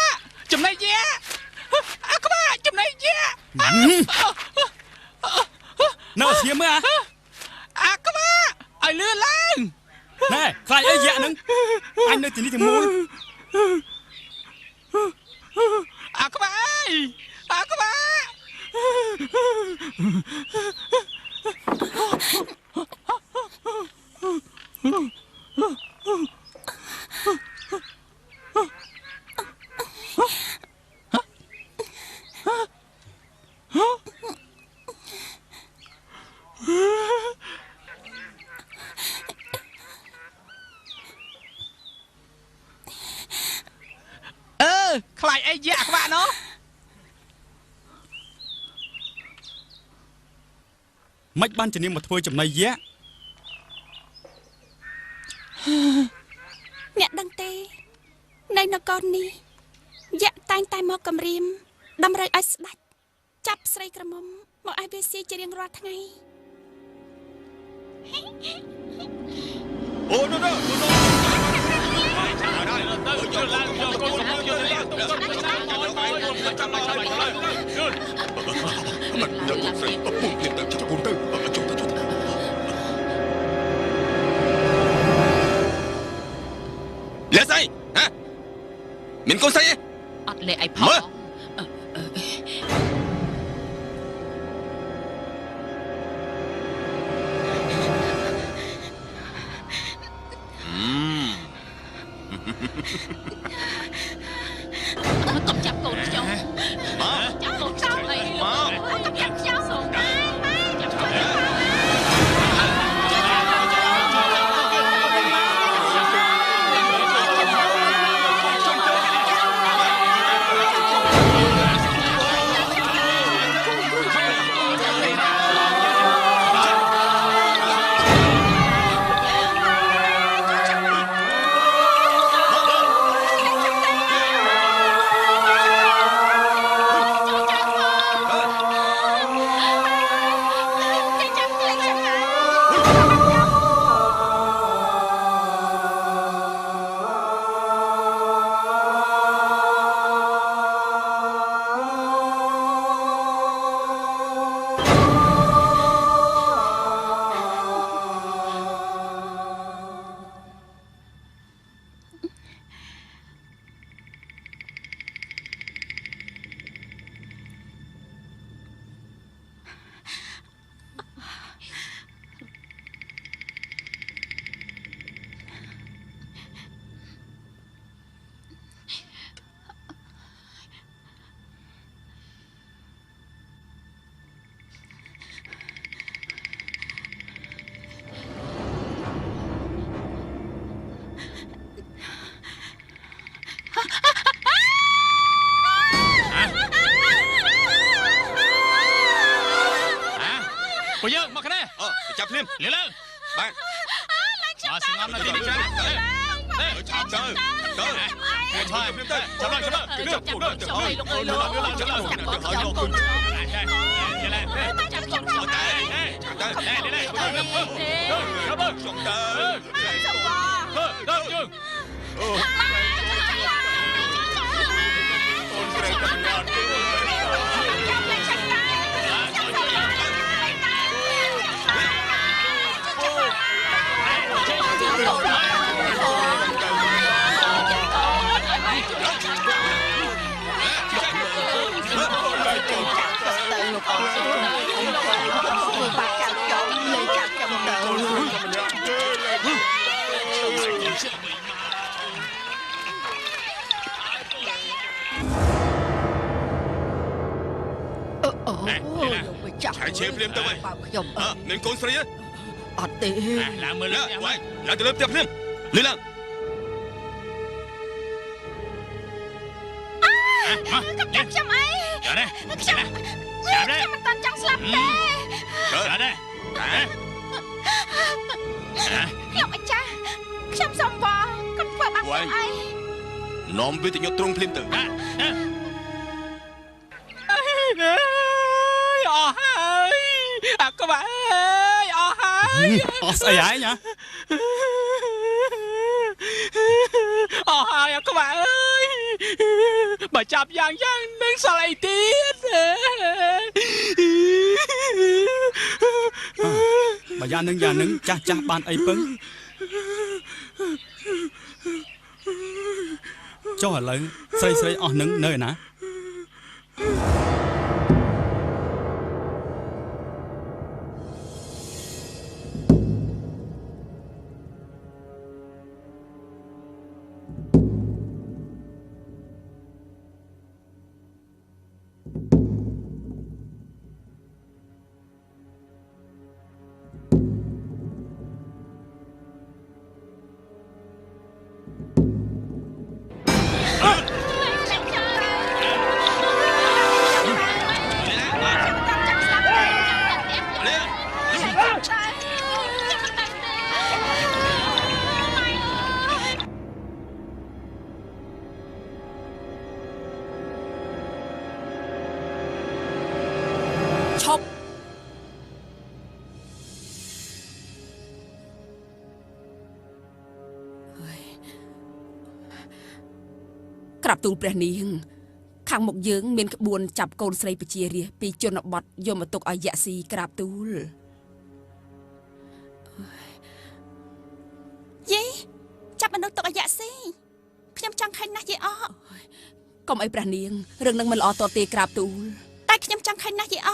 ចំណេះយ៉ាអាក្បាចំណេះយ៉ា នៅស្ងៀមមើល អាក្បាឲ្យលឿនឡើង ណែខ្លាចអីយ៉ាក់នឹងអញនៅទីនេះទាំងមូល អាក្បាអើយអាក្បា ខ្លាចអីយ៉ាក់ក្បាក់ណោះ មិនបានជំនាញមកធ្វើចំណៃយ៉ាក់ អ្នកដឹងទេនៅនគរនេះយ៉ាក់តែងតែមកគំរាមតម្រូវឲ្យស្ដេចចាប់ស្រីក្រមុំមកឲ្យវាស៊ីជារៀងរាល់ថ្ងៃ អូនោះ Lẽ sao? Hả? Mình con say? Ọt lệ ai phỏ. Cầm chặt con cháu. Cháu con cháu này. Cầm chặt cháu. Bây giờ mặc cái này. Chập liêm. Lên lên. Bạn. Mà xin ngon là gì đi cha. Đây. Chập tới. Tới. Thôi, chập lại, chập lại. Chập lại, chập lại, lúc ơi lúc. Chập lại, chập lại, chập lại. Chập chập chập đây. Đây, đây. Chập ơi. Chập tới. Đâu chưa? Chạy chém liêm tới mày. Nên con sấy á. អត់ទេ ឡើងមើលលើ ឡើងទៅលើផ្ទះភ្លាមលឺឡើង ខ្ញុំអី ចានេះ ខ្ញុំមិនតាន់ចង់ស្លាប់ទេ ចានេះ ខ្ញុំអាចារ្យខ្ញុំសុំបងកុំធ្វើបាបខ្ញុំអី នាំវាទៅញត់ទ្រង់ភ្លាមទៅ អស់ហើយអាក្បាអើយអស់ហើយ អស់ស្អីហើយណា អស់ហើយអាក្បាអើយបើចាប់យ៉ាងនឹងសល់អីទៀត បើយ៉ាងនឹងចាស់បានអីពឹងចុះឥឡូវស្រីអស់នឹងនៅឯណា ឈប់ក្រាបទូលព្រះនាងខាងមុខយើងមានក្បួនចាប់កូនស្រីប្រជារាស្ត្រពីជនបទយកមកទុកឲ្យយក្សស៊ីក្រាបទូលយេចាប់មនុស្សទុកឲ្យយក្សស៊ីខ្ញុំចង់ឃើញណាស់យេអកុំអីព្រះនាងរឿងនឹងមិនល្អតទេក្រាបទូលតែខ្ញុំចង់ឃើញណាស់យេអ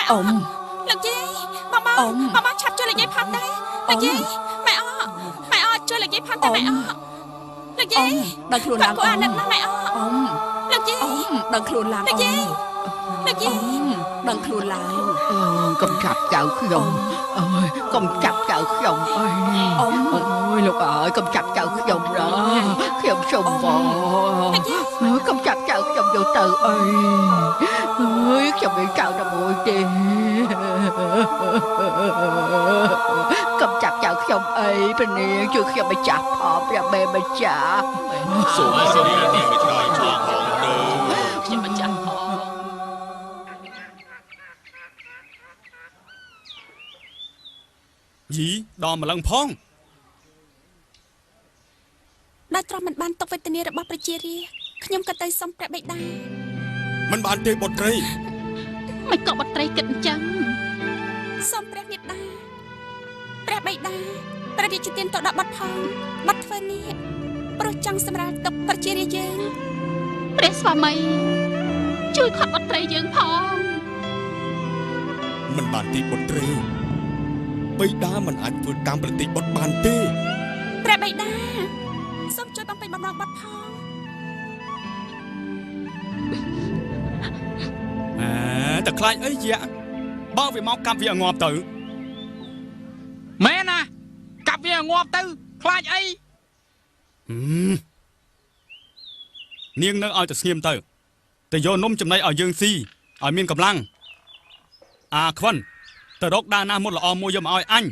អ៊ំលោកយាយបងឆាប់ជួយលោកយាយផាត់ដែរលោកយាយម៉ែអជួយលោកយាយផាត់ដែរម៉ែលោកយាយដឹងខ្លួនឡើងអ៊ំណាស់ម៉ែអ៊ំលោកយាយដឹងខ្លួនឡើងអ៊ំលោកយាយដឹងខ្លួនឡើងកុំចាប់ចៅខ្ញុំអើយកុំចាប់ចៅខ្ញុំអើយអើយលោកអើយកុំចាប់ចៅខ្ញុំណាខ្ញុំសុំបងកុំចាប់ចៅខ្ញុំយកទៅអើយខ្ញុំមិនចៅតែមួយទេកុំចាប់ចៅខ្ញុំអីព្រះនាងជួយខ្ញុំម្ចាស់ផងព្រះមេម្ចាស់សូមសេរីនាងមិនឆ្លើយឆ្លងផងខ្ញុំម្ចាស់ផងយីដល់ម្លឹងផងដែលទ្រាំមិនបានទុកវេទនារបស់ប្រជារាស្ត្រខ្ញុំក៏ទៅសុំព្រះបិតាមិនបានទេបុត្រី មិនក៏បុត្រីគិតអញ្ចឹង សូមព្រះមេត្តាព្រះបិតាព្រះរាជទានទៅដល់បាត់ផងបាត់ធ្វើនេះព្រោះចង់សម្រាលទុកប្រជារាស្ត្រយើង ព្រះស្វាមីជួយខាត់បុត្រីយើងផង មិនបានទេបុត្រីបិតាមិនអាចធ្វើតាមប្រតិបត្តិបានទេ ព្រះបិតាសូមជួយបំពេញបំណងបាត់ផង តែខ្លាចអីយ៉ា បើវាមកកាប់វាងាប់ទៅមែនណាកាប់វាងាប់ទៅខ្លាចអីនាងនៅឲ្យតែស្ងៀមទៅតែយកនំចំណីឲ្យយើងស៊ីឲ្យមានកម្លាំងអាខ្វិនទៅរកដាណាមុតល្អមួយយកមកឲ្យអញ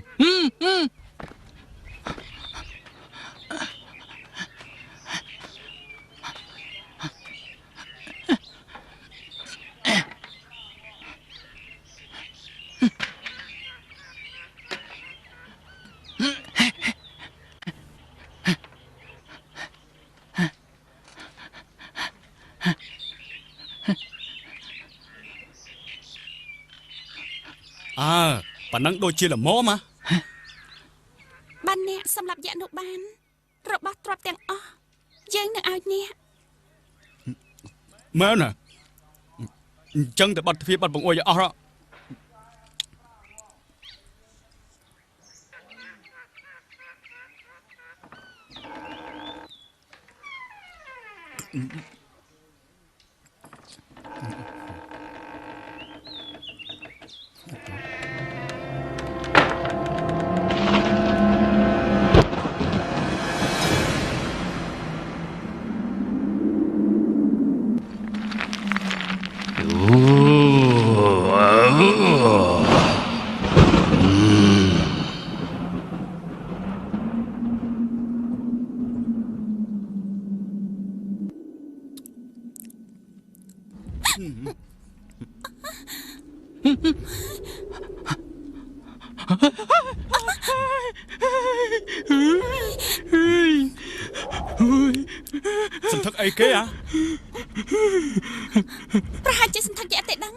ប៉ណ្ណឹងដូចជាល្មមបានអ្នកសម្រាប់យកនោះបានរបស់ទ្រព្យទាំងអស់យើងនឹងឲ្យអ្នកមែនណាអញ្ចឹងតែបាត់ទ្វារបាត់បង្អួយអស់សន្ធឹកអីគេប្រហែលជាសន្ធឹកយកតែដឹង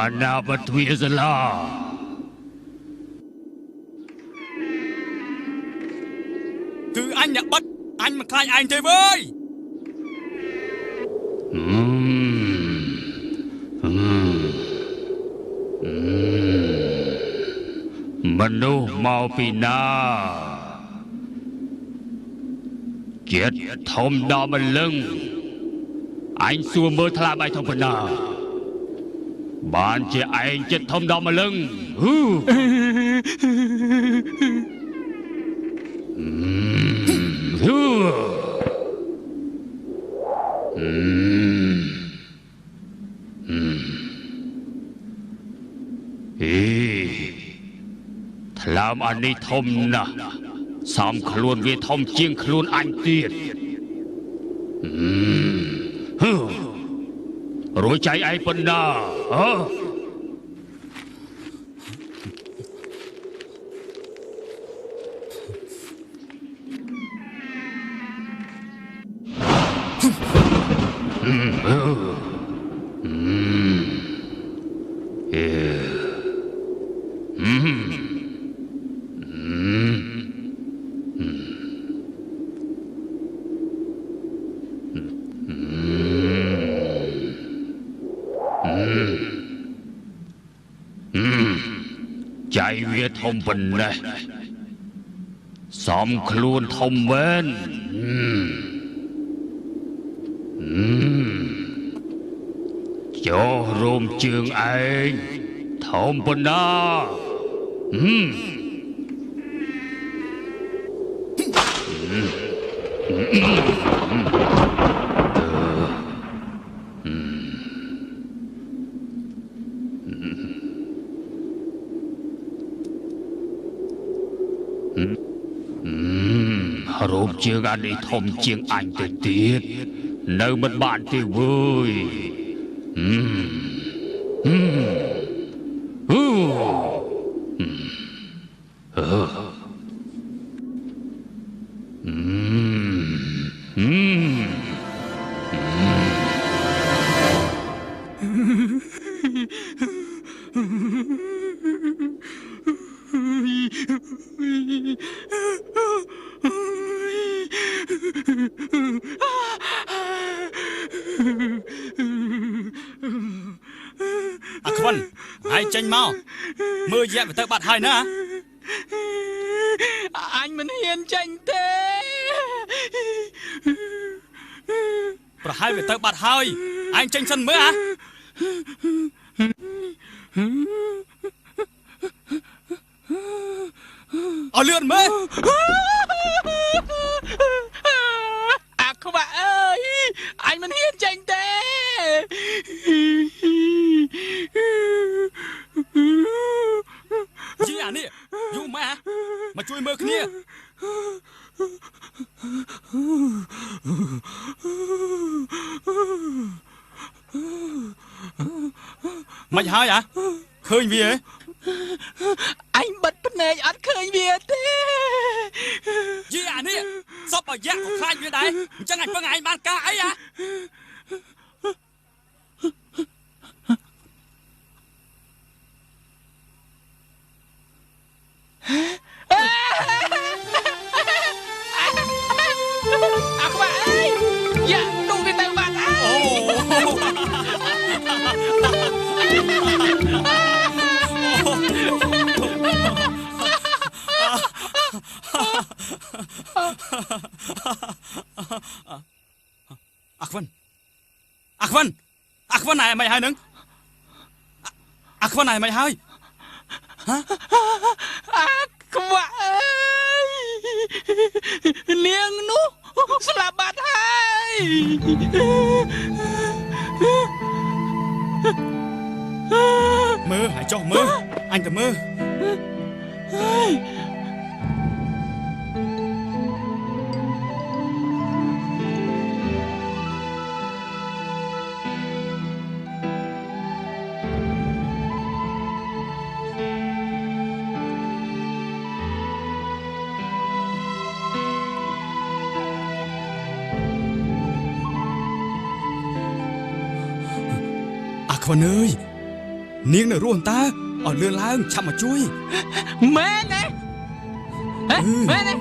អាណាបទ្វាសាលាគឺអញអ្នកបិទអញមិនខ្លាចឯងទេវើយមនុស្សមកពីណាជាតិធំដល់ម្លឹងអញសួរមើលថ្លាបាយធំប៉ុណ្ណាបានជាឯងចិត្តធំដល់ម្លឹងថ្លើមអានេះធំណាស់សំខ្លួនវាធំជាងខ្លួនអញទៀតរួចចៃឯងប៉ុណ្ណាចៃវាធំប៉ុណ្ណេះសំខ្លួនធំមែនចុះរោមជើងឯងធំប៉ុណ្ណា រូបជើងអានេះធំជាងអញទៅទៀតនៅមិនបានទេវើយអាខ្វិនហើយចេញមកមើលយៈទៅបាត់ហើយណា អញមិនហ៊ានចាញ់ទេ ប្រហែលវាទៅបាត់ហើយអញចេញសិនមើលអាអលឿនមើល អាខ្វាក់អើយអញមិនហ៊ានចាញ់ទេ ជីអានេះយូរម៉ែមកជួយមើលគ្នាមិនហើយអាឃើញវាហ៎ អញបិទភ្នែកអត់ឃើញវាទេ ជីអានេះសពឲ្យយ៉ាក់ក៏ខ្លាចវាដែរអញ្ចឹងអញពឹងឯងបានការអីអា អាខ្វាក់អើយយ៉ានោះវាទៅបាត់ហើយ អាខ្វិនអាខ្វិនអាខ្វិនណែមិនហើយនឹងអាខ្វិនណែមិនហើយហ៎ អាខ្វាក់អើយនាងនោះស្លាប់បាត់ហើយ មើលឲ្យចុះមើលអញទៅមើល អាខ្វិនអើយនាងនៅរស់តើឲ្យលឿនឡើងឆាប់មកជួយ មែនទេមែនទេ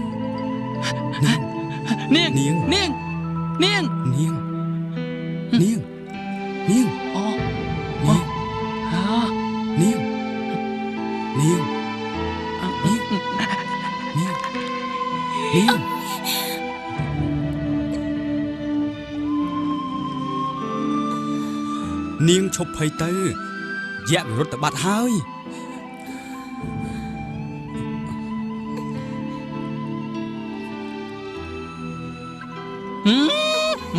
នាងនាងនាងនាង នាងនាងនាង អូ នាង ហ៎ នាងនាងនាងនាងនាងនាងឈប់ភ័យទៅយៈវិរុទ្ធទៅបាត់ហើយ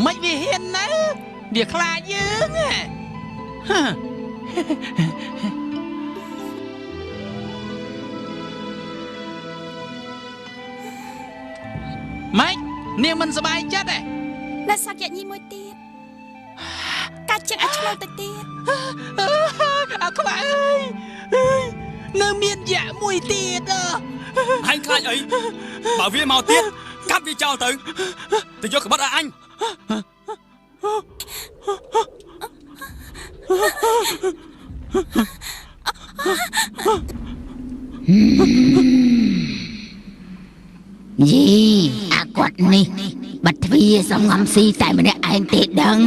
មិនវាហ៊ានណាវាខ្លាចយើងហ៎ម៉េចនាងមិនសប្បាយចិត្តទេ នៅសក្យញីមួយទៀតកាច់ជើងឲ្យឆ្លងទៅទៀត អាខ្វាក់អើយនៅមានយៈមួយទៀតអញខ្លាចអីបើវាមកទៀតកាប់វាចោលទៅយកក្បិតឲ្យអញ យីអាគាត់នេះបាត់ទ្វារសំងំស៊ីតែម្នាក់ឯងទេដឹង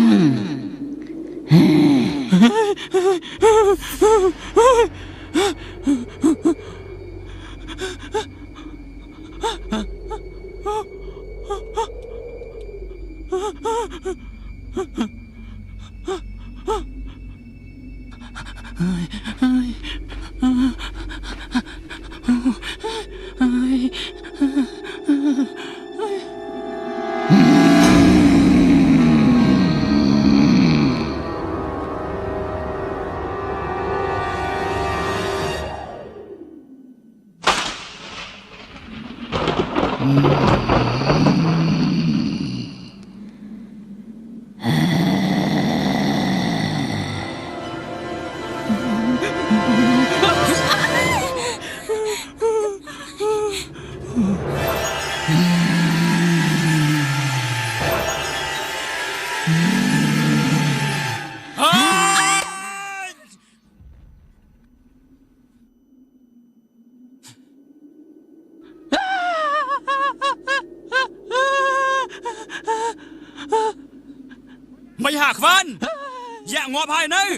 Mm-hmm. ไม่หักฟันอย่างอพายเนย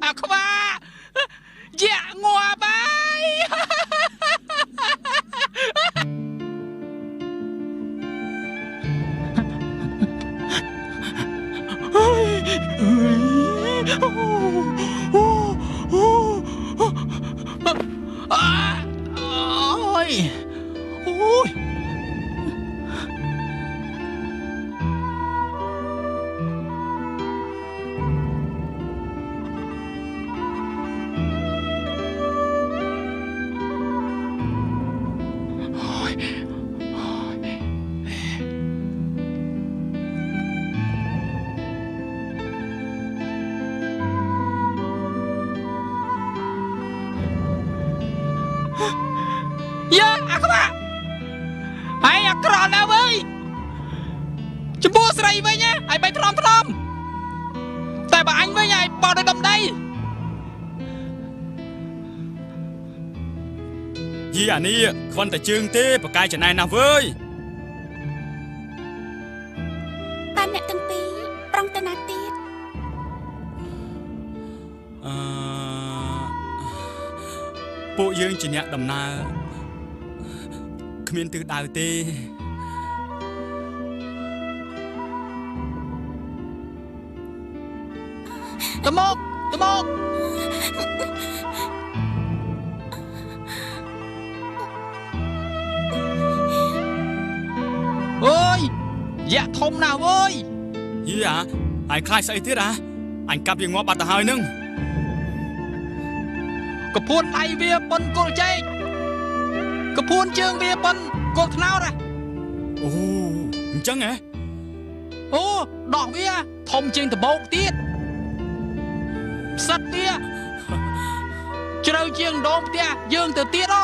អាខ្វាយ៉ាក់ងាប់ហើយអូយយ៉ាអាខ្វាហើយអាក្រក់ណាស់វើយចំពោះស្រីវិញហើយបីថ្នមតែបើអញវិញហើយបោះដោយដំដីយីអានេះគ្រាន់តែជើងទេប្រកាយចំណែនណាស់វើយតែអ្នកទាំងពីរប្រងទៅណាទៀតពួកយើងជាអ្នកដំណើរគ្មានទិសដៅទេទៅមកអូយយ៉ាក់ធំណាស់វើយយីអាយខ្លាចស្អីទៀតអញកាប់វាងាប់បាត់ទៅហើយនឹងកពួនដៃវាប៉ុនគល់ចេកកពួនជើងវាប៉ុនគល់ថ្នោតអូអញ្ចឹងហ៎អូដោះវាធំជាងដបោកទៀតផ្សិតវាជ្រៅជាងដងផ្ទះយើងទៅទៀត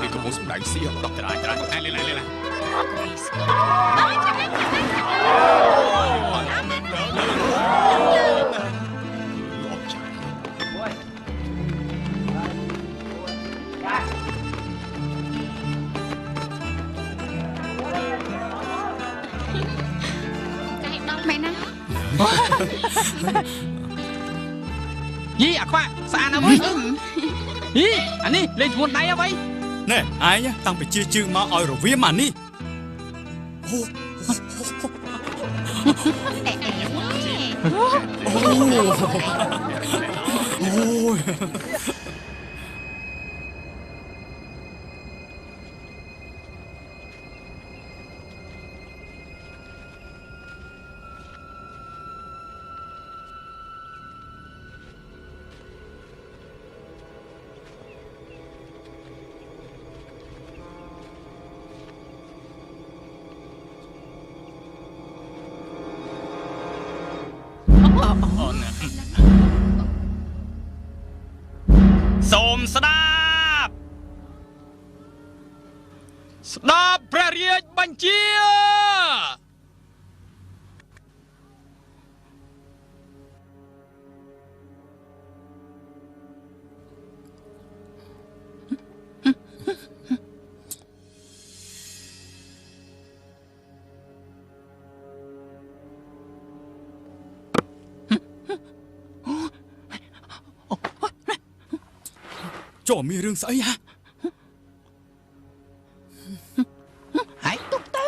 គេកំពុងសម្ដែងសៀកដកច្រាយលេមែនណាយីអាខ្វាក់ស្អាតណាស់វើយយីអានេះលេងធ្ងន់ដៃអ្វីណែឯងតាំងពីជាជើងមកឲ្យរវាមអានេះអូសូមស្ដាប់ព្រះរាជបញ្ជា ចូលមានរឿងស្អីហ៎ហើយទុកទៅ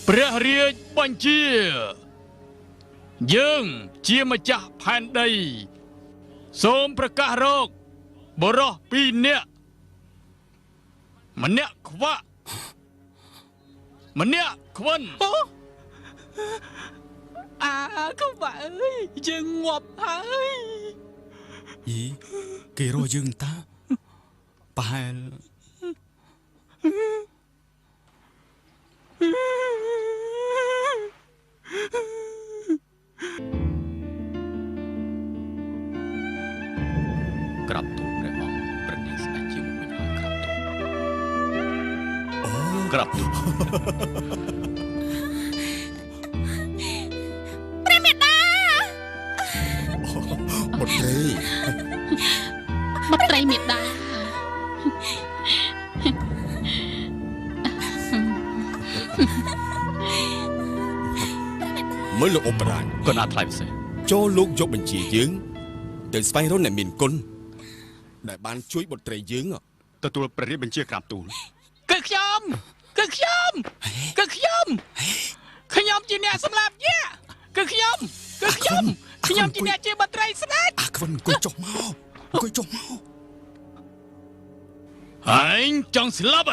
ព្រះរាជបញ្ជាយើងជាម្ចាស់ផែនដីសូមប្រកាសរកបរិស2នាក់ម្នាក់ខ្វាក់ម្នាក់ខ្វិនខ្វាក់អើយយើងងាប់ហើយយីគេរកយើងតាប្រហែលក្រាបទូលព្រះអង្គប្រទានស្ដេចជាមកវិញហើយក្រាបទូលព្រះមេដា បុត្រី មេដាមើលលោកអបរាជ ក៏ណាថ្លៃពិសេស ចូលលោកយកបញ្ជាយើងទៅស្វែងរកអ្នកមានគុណដែលបានជួយបុត្រីយើងទទួលព្រះរាជបញ្ជាក្រាបទូលគឺខ្ញុំជាអ្នកសម្លាប់យាគឺខ្ញុំជាអ្នកជាបុត្រីស្ដេចខ្វិនអង្គុយចុះមកហើយចង់ស្លាប់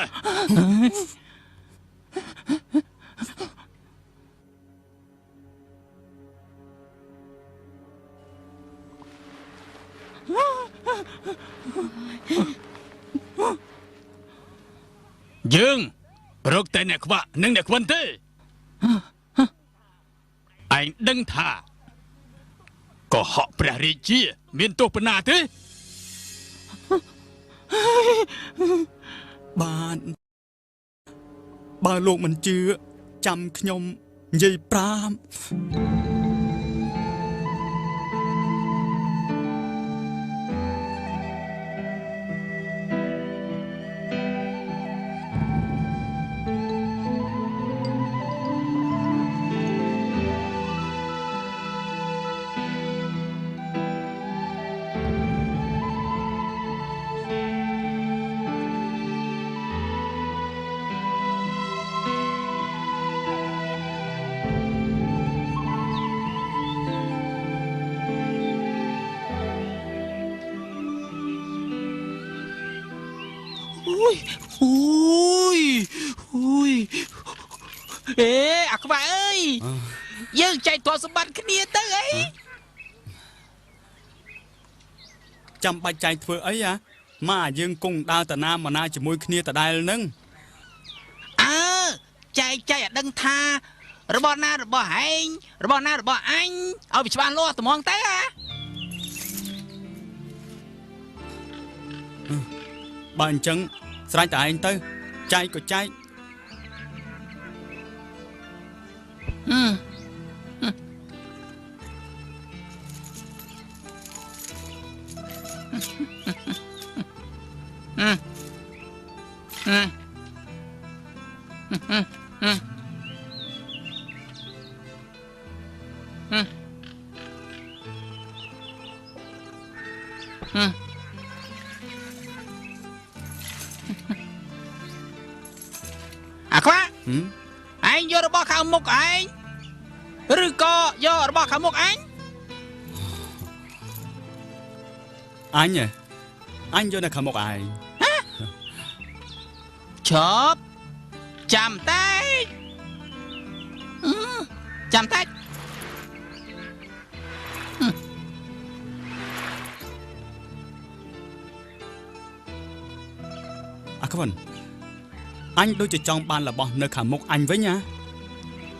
យើងរកតែអ្នកខ្វាក់និងអ្នកខ្វិនទេឯងដឹងថាកុហកព្រះរាជាមានទោសប៉ុណ្ណាទេបានបើលោកមិនជឿចាំខ្ញុំនិយាយប្រាំអាខ្វាក់អើយយើងចែកទ្រព្យសម្បត្តិគ្នាទៅអីចាំបាច់ចែកធ្វើអីម៉ាយើងគង់ដើរតាណាមកណាជាមួយគ្នាដដែលនឹងចែកឲ្យដឹងថារបស់ណារបស់ឯងរបស់ណារបស់អញឲ្យវាច្បាស់លាស់ត្មងទៅបើអញ្ចឹងស្រេចតែឯងទៅចែកក៏ចែកអាខ្វាក់ឯងយករបស់ខាងមុខឯងឬក៏យករបស់ខាងមុខអញអញយកនៅខាងមុខឯងឈប់ចាំតែអាខ្វិនអញដូចជាចង់បានរបស់នៅខាងមុខអញវិញ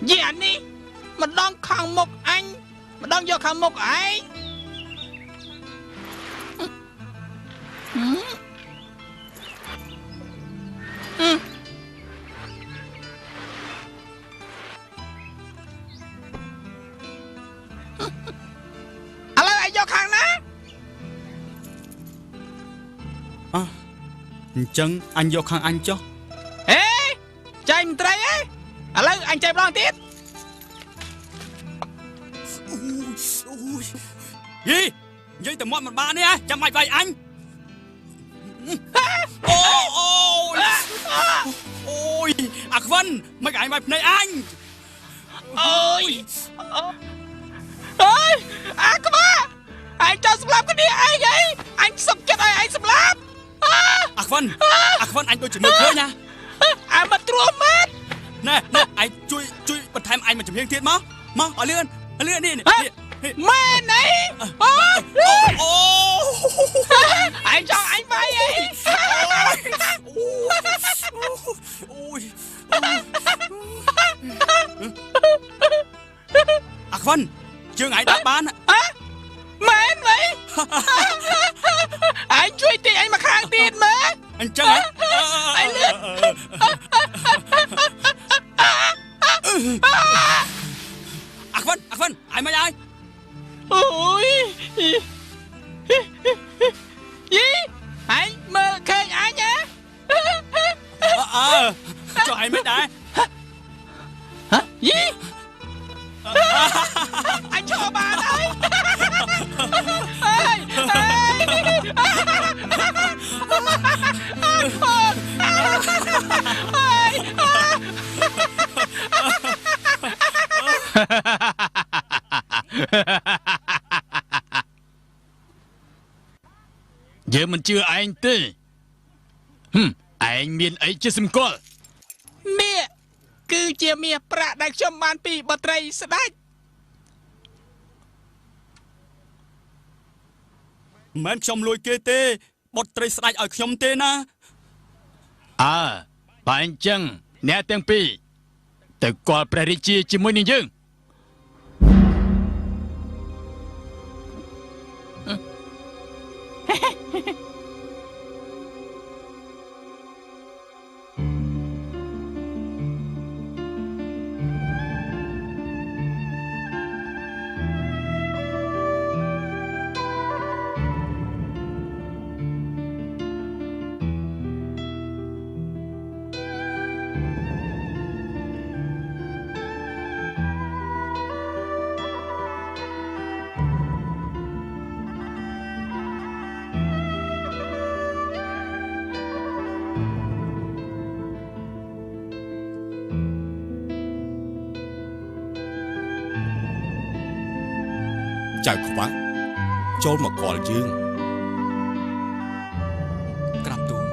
យីអានេះម្ដងខាងមុខអញម្ដងយកខាងមុខឯងឥឡូវឯងយកខាងណាអញ្ចឹងអញយកខាងអញចុះចែកមន្ត្រីឥឡូវអញចែកម្ដងទៀតយី ងតែមាត់មិនបានទេចាំបាច់វាយអញអូយអាខ្វិនមិនឯងវាយភ្នែកអញអូយអាក្បាអញចង់សម្លាប់គ្នាឯងអញសុកចិត្តឲ្យឯងសម្លាប់អាខ្វិនអញដូចជានឹកឃើញណាអាមិនត្រួតម៉ាត់ណែឯងជួយបន្ថែមអញមួយចំហៀងទៀតមកឲ្យលឿននេះម៉ែណៃអូអញចង់អញបាយអីអាខ្វិនជើងឯងដាក់បានមែនហីអញជួយទីអញមកខាងទៀតមើលអញ្ចឹងអញលឿនអាខ្វិនអញមិនអើយអូយយីអញមើលឃើញអញហ៎ចុះអញមិនដែរយីអញឈប់បានហើយយើងមិនជឿឯងទេឯងមានអីជាសម្គាល់នេះគឺជាមាសប្រាក់ដែលខ្ញុំបានពីបុត្រីស្ដេចមិនខ្ញុំលួចគេទេបុត្រីស្ដេចឲ្យខ្ញុំទេណាបើអញ្ចឹងអ្នកទាំងពីរទៅគាល់ព្រះរាជាជាមួយនឹងយើងចៅខ្វាក់ចូលមកគាល់យើងក្រាបទូល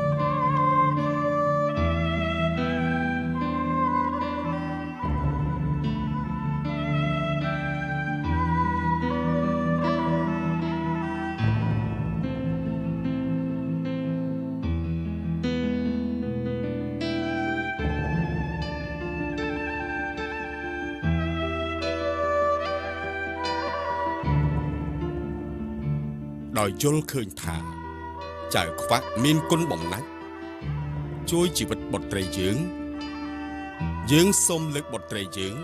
ដោយយល់ឃើញថាចៅខ្វាក់មានគុណបំណាច់ជួយជីវិតបុត្រីយើងសូមលើកបុត្រីយើង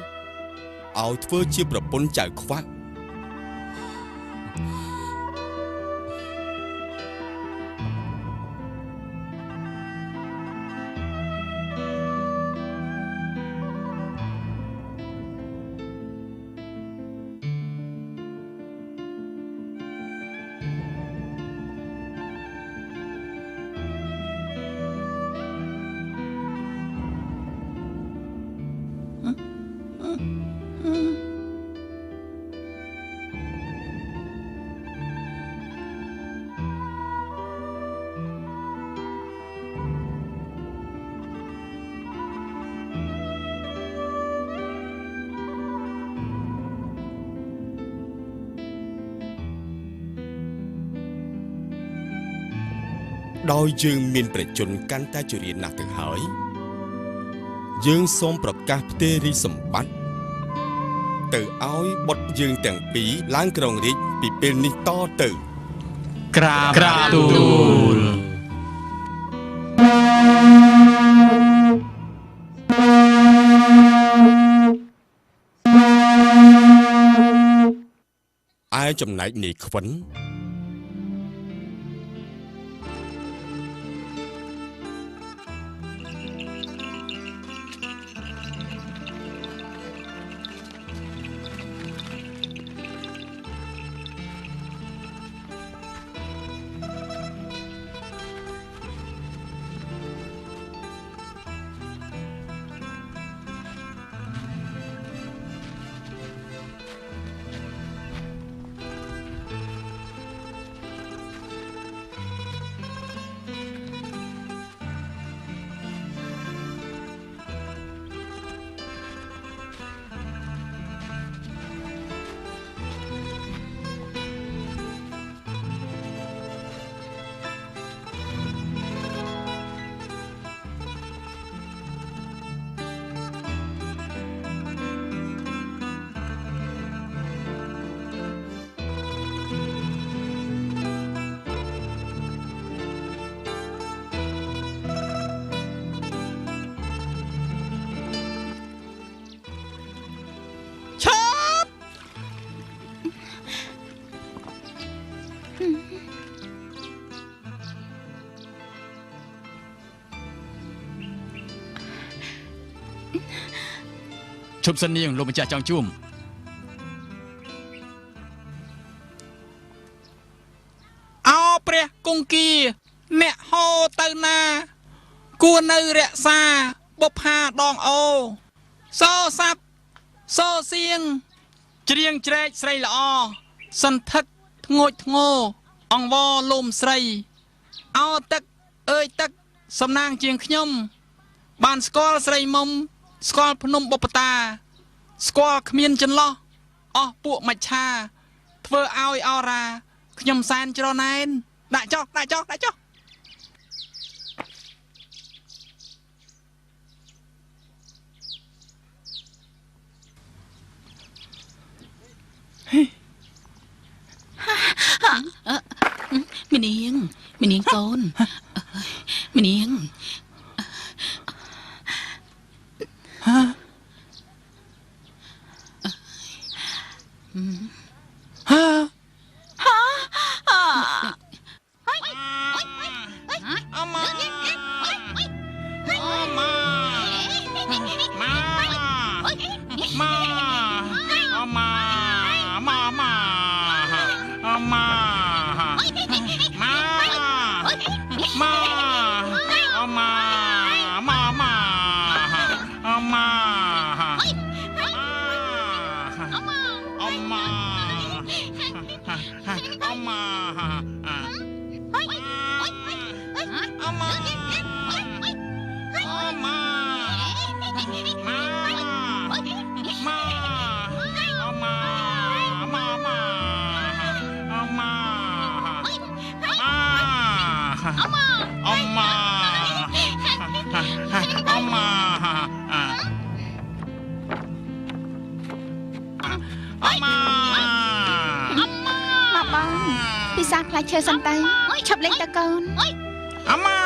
ឲ្យធ្វើជាប្រពន្ធចៅខ្វាក់ដោយយើងមានប្រជជនកាន់តែជរាណាស់ទៅហើយយើងសូមប្រកាសផ្ទេររាជសម្បត្តិទៅឲ្យបុត្រយើងទាំងពីរឡើងគ្រងរាជពីពេលនេះតទៅក្រាបទូលឯចំណែកនាយខ្វិន ឈប់សិននាងលោកម្ចាស់ចង់ជួម អោព្រះគង្គាអ្នកហោទៅណាគួរនៅរក្សាបុប្ផាដងអូសោស័ព្ទសោសៀងច្រៀងច្រែកស្រីល្អសន្ធឹកធ្ងោចធ្ងោអង្វរលំស្រីអោទឹកអើយទឹកសំណាងជាងខ្ញុំបានស្គាល់ស្រីមុំស្គាល់ភ្នំបុប្បតាស្គាល់គ្មានចន្លោះអស់ពួកមច្ឆាធ្វើឲ្យអរាខ្ញុំសែនច្រណែនដាក់ចុះដាក់ចុះដាក់ចុះមីនាងកូនមីនាងពិសាផ្លែឈើសិនទៅឈប់លេងតើកូន អម៉ា